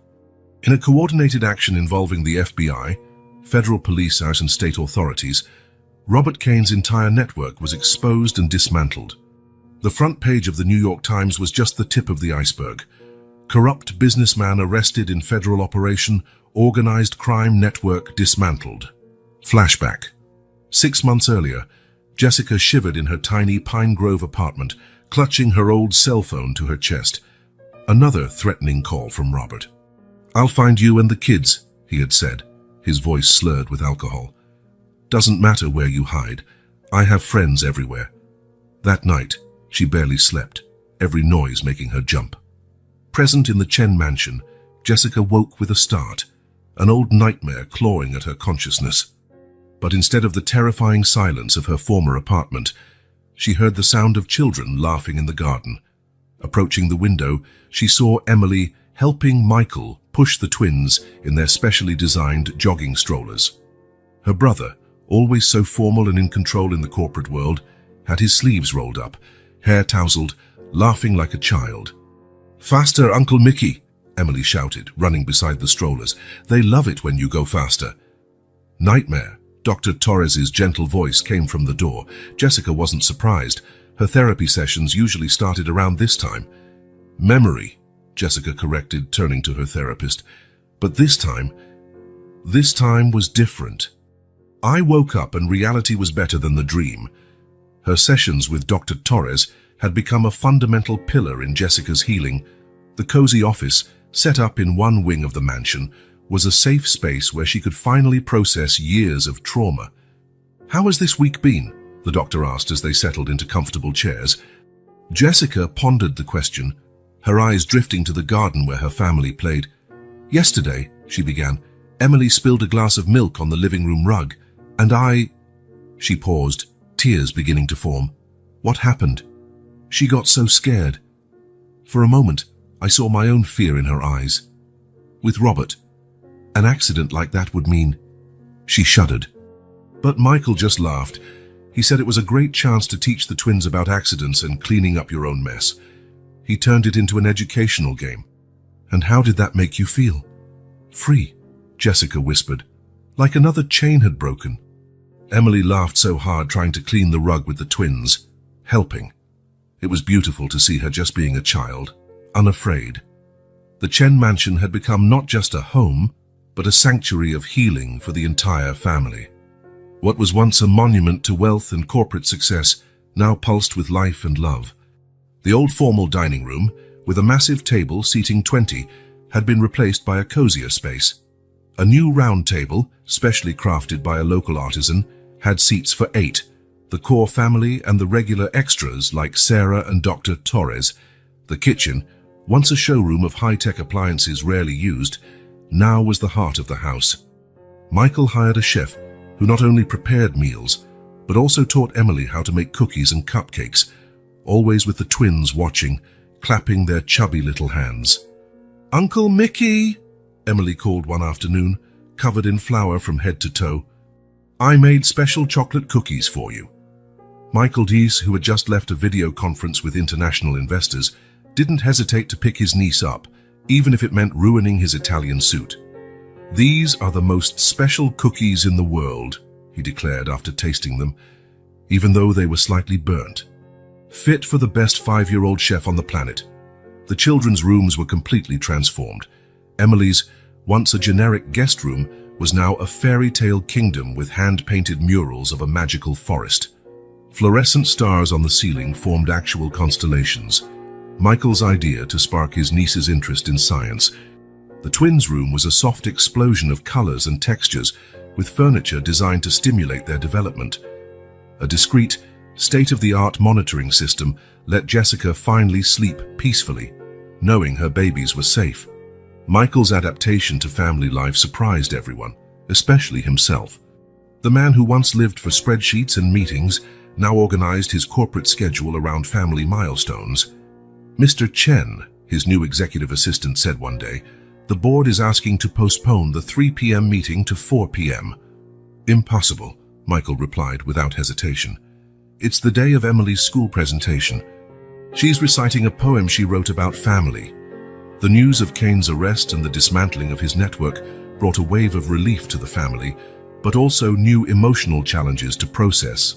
In a coordinated action involving the FBI, federal police and state authorities, Robert Kane's entire network was exposed and dismantled. The front page of the New York Times was just the tip of the iceberg. "Corrupt businessman arrested in federal operation, organized crime network dismantled." Flashback. 6 months earlier, Jessica shivered in her tiny Pine Grove apartment, clutching her old cell phone to her chest. Another threatening call from Robert. "I'll find you and the kids," he had said, his voice slurred with alcohol. "Doesn't matter where you hide. I have friends everywhere." That night, she barely slept, every noise making her jump. Present in the Chen mansion, Jessica woke with a start, an old nightmare clawing at her consciousness. But instead of the terrifying silence of her former apartment, she heard the sound of children laughing in the garden. Approaching the window, she saw Emily helping Michael push the twins in their specially designed jogging strollers. Her brother, always so formal and in control in the corporate world, had his sleeves rolled up, hair tousled, laughing like a child. "Faster, Uncle Mickey!" Emily shouted, running beside the strollers. "They love it when you go faster." "Nightmare." Dr. Torres's gentle voice came from the door. Jessica wasn't surprised. Her therapy sessions usually started around this time. "Memory," Jessica corrected, turning to her therapist. "But this time was different. I woke up and reality was better than the dream." Her sessions with Dr. Torres had become a fundamental pillar in Jessica's healing. The cozy office, set up in one wing of the mansion, was a safe space where she could finally process years of trauma. "How has this week been?" the doctor asked as they settled into comfortable chairs. Jessica pondered the question, her eyes drifting to the garden where her family played. "Yesterday," she began, "Emily spilled a glass of milk on the living room rug, and She paused, tears beginning to form. "What happened?" "She got so scared." For a moment, I saw my own fear in her eyes. "With Robert, an accident like that would mean—" She shuddered. But Michael just laughed. He said it was a great chance to teach the twins about accidents and cleaning up your own mess. He turned it into an educational game. "And how did that make you feel?" "Free," Jessica whispered, "like another chain had broken." Emily laughed so hard trying to clean the rug with the twins, helping. It was beautiful to see her just being a child, unafraid. The Chen mansion had become not just a home, but a sanctuary of healing for the entire family. What was once a monument to wealth and corporate success now pulsed with life and love. The old formal dining room, with a massive table seating 20, had been replaced by a cozier space. A new round table, specially crafted by a local artisan, had seats for 8, the core family and the regular extras like Sarah and Dr. Torres. The kitchen, once a showroom of high-tech appliances rarely used, now was the heart of the house. Michael hired a chef who not only prepared meals, but also taught Emily how to make cookies and cupcakes, always with the twins watching, clapping their chubby little hands. "Uncle Mickey," Emily called one afternoon, covered in flour from head to toe. "I made special chocolate cookies for you." Michael Dees, who had just left a video conference with international investors, didn't hesitate to pick his niece up, even if it meant ruining his Italian suit. "These are the most special cookies in the world," he declared after tasting them, even though they were slightly burnt. Fit for the best 5-year-old chef on the planet. The children's rooms were completely transformed. Emily's, once a generic guest room, was now a fairy tale kingdom with hand-painted murals of a magical forest. Fluorescent stars on the ceiling formed actual constellations. Michael's idea to spark his niece's interest in science. The twins' room was a soft explosion of colors and textures, with furniture designed to stimulate their development. A discreet, state-of-the-art monitoring system let Jessica finally sleep peacefully, knowing her babies were safe. Michael's adaptation to family life surprised everyone, especially himself. The man who once lived for spreadsheets and meetings now organized his corporate schedule around family milestones. "Mr. Chen," his new executive assistant said one day, "the board is asking to postpone the 3 p.m. meeting to 4 p.m. "Impossible," Michael replied without hesitation. "It's the day of Emily's school presentation. She's reciting a poem she wrote about family." The news of Kane's arrest and the dismantling of his network brought a wave of relief to the family, but also new emotional challenges to process.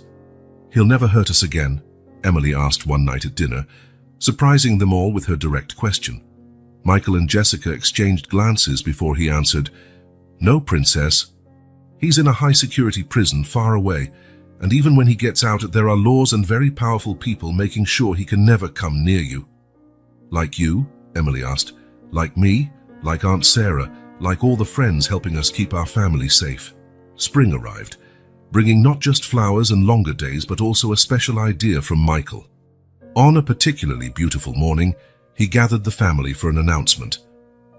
"He'll never hurt us again?" Emily asked one night at dinner, surprising them all with her direct question. Michael and Jessica exchanged glances before he answered, "No, princess. He's in a high-security prison far away, And even when he gets out, there are laws and very powerful people making sure he can never come near you." "Like you?" Emily asked. "Like me? Like Aunt Sarah? Like all the friends helping us keep our family safe?" Spring arrived, bringing not just flowers and longer days, but also a special idea from Michael. On a particularly beautiful morning, he gathered the family for an announcement.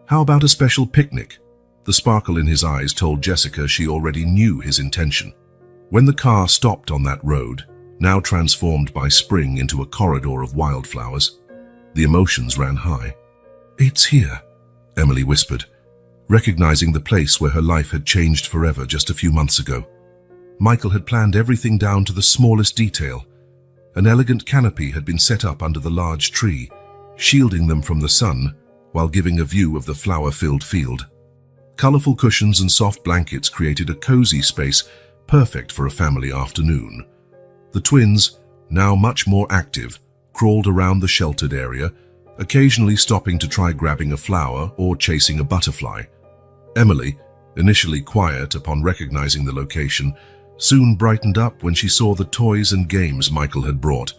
"How about a special picnic?" The sparkle in his eyes told Jessica she already knew his intention. When the car stopped on that road, now transformed by spring into a corridor of wildflowers, the emotions ran high. "It's here," Emily whispered, recognizing the place where her life had changed forever just a few months ago. Michael had planned everything down to the smallest detail. An elegant canopy had been set up under the large tree, shielding them from the sun while giving a view of the flower-filled field. Colorful cushions and soft blankets created a cozy space perfect for a family afternoon. The twins, now much more active, crawled around the sheltered area, occasionally stopping to try grabbing a flower or chasing a butterfly. Emily, initially quiet upon recognizing the location, soon brightened up when she saw the toys and games Michael had brought.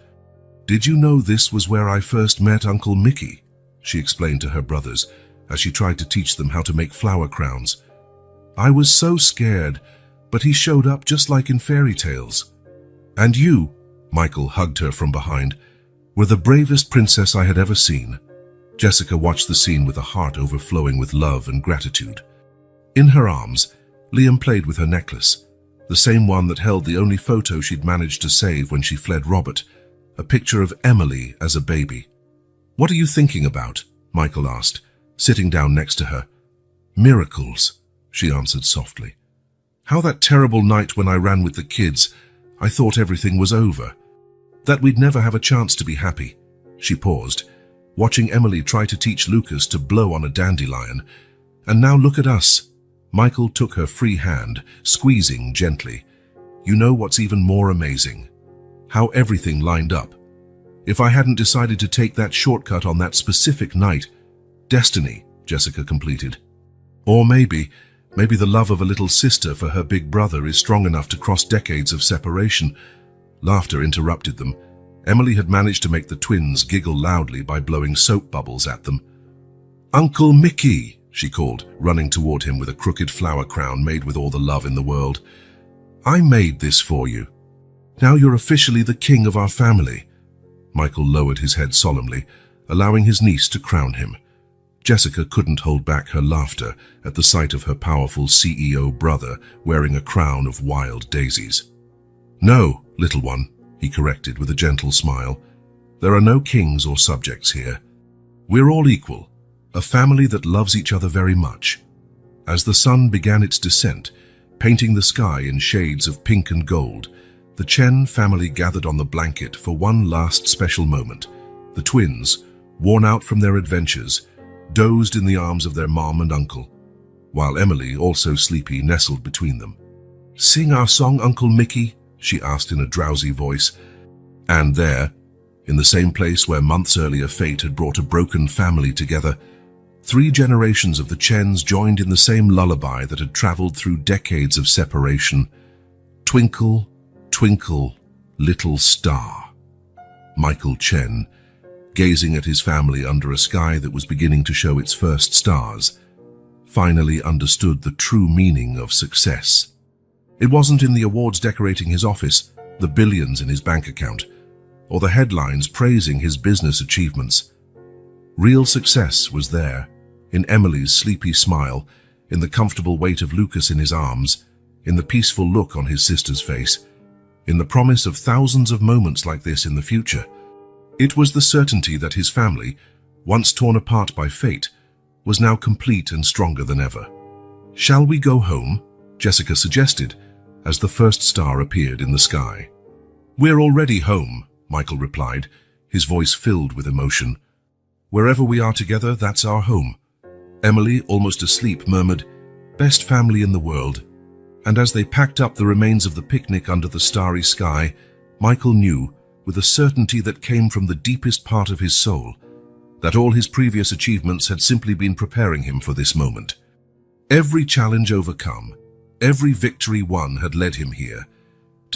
"Did you know this was where I first met Uncle Mickey?" she explained to her brothers as she tried to teach them how to make flower crowns. "I was so scared, but he showed up just like in fairy tales. And you," Michael hugged her from behind, "were the bravest princess I had ever seen." Jessica watched the scene with a heart overflowing with love and gratitude. In her arms, Liam played with her necklace, the same one that held the only photo she'd managed to save when she fled Robert, a picture of Emily as a baby. "What are you thinking about?" Michael asked, sitting down next to her. "Miracles," she answered softly. "How that terrible night when I ran with the kids, I thought everything was over. That we'd never have a chance to be happy." She paused, watching Emily try to teach Lucas to blow on a dandelion. "And now look at us." Michael took her free hand, squeezing gently. "You know what's even more amazing? How everything lined up. If I hadn't decided to take that shortcut on that specific night, destiny," Jessica completed. "Or maybe the love of a little sister for her big brother is strong enough to cross decades of separation." Laughter interrupted them. Emily had managed to make the twins giggle loudly by blowing soap bubbles at them. "Uncle Mickey," she called, running toward him with a crooked flower crown made with all the love in the world. "I made this for you. Now you're officially the king of our family." Michael lowered his head solemnly, allowing his niece to crown him. Jessica couldn't hold back her laughter at the sight of her powerful CEO brother wearing a crown of wild daisies. "No, little one," he corrected with a gentle smile. "There are no kings or subjects here. We're all equal, a family that loves each other very much." As the sun began its descent, painting the sky in shades of pink and gold, the Chen family gathered on the blanket for one last special moment. The twins, worn out from their adventures, dozed in the arms of their mom and uncle, while Emily, also sleepy, nestled between them. "Sing our song, Uncle Mickey," she asked in a drowsy voice. And there, in the same place where months earlier fate had brought a broken family together, 3 generations of the Chens joined in the same lullaby that had traveled through decades of separation. "Twinkle, twinkle, little star." Michael Chen, gazing at his family under a sky that was beginning to show its first stars, finally understood the true meaning of success. It wasn't in the awards decorating his office, the billions in his bank account, or the headlines praising his business achievements. Real success was there, in Emily's sleepy smile, in the comfortable weight of Lucas in his arms, in the peaceful look on his sister's face, in the promise of thousands of moments like this in the future. It was the certainty that his family, once torn apart by fate, was now complete and stronger than ever. "Shall we go home?" Jessica suggested, as the first star appeared in the sky. "We're already home," Michael replied, his voice filled with emotion. "Wherever we are together, that's our home." Emily, almost asleep, murmured, "Best family in the world." And as they packed up the remains of the picnic under the starry sky, Michael knew, with a certainty that came from the deepest part of his soul, that all his previous achievements had simply been preparing him for this moment. Every challenge overcome, every victory won had led him here,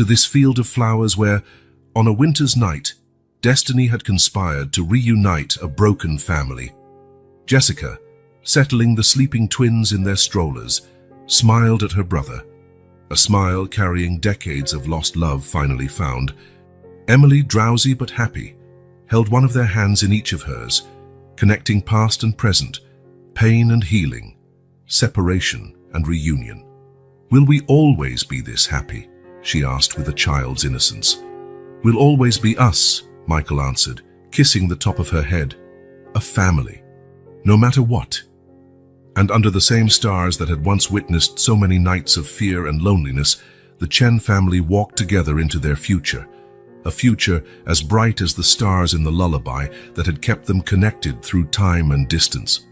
to this field of flowers where, on a winter's night, destiny had conspired to reunite a broken family. Jessica, settling the sleeping twins in their strollers, smiled at her brother, a smile carrying decades of lost love finally found. Emily, drowsy but happy, held one of their hands in each of hers, connecting past and present, pain and healing, separation and reunion. "Will we always be this happy?" she asked with a child's innocence. "We'll always be us," Michael answered, kissing the top of her head. "A family, no matter what." And under the same stars that had once witnessed so many nights of fear and loneliness, the Chen family walked together into their future, a future as bright as the stars in the lullaby that had kept them connected through time and distance.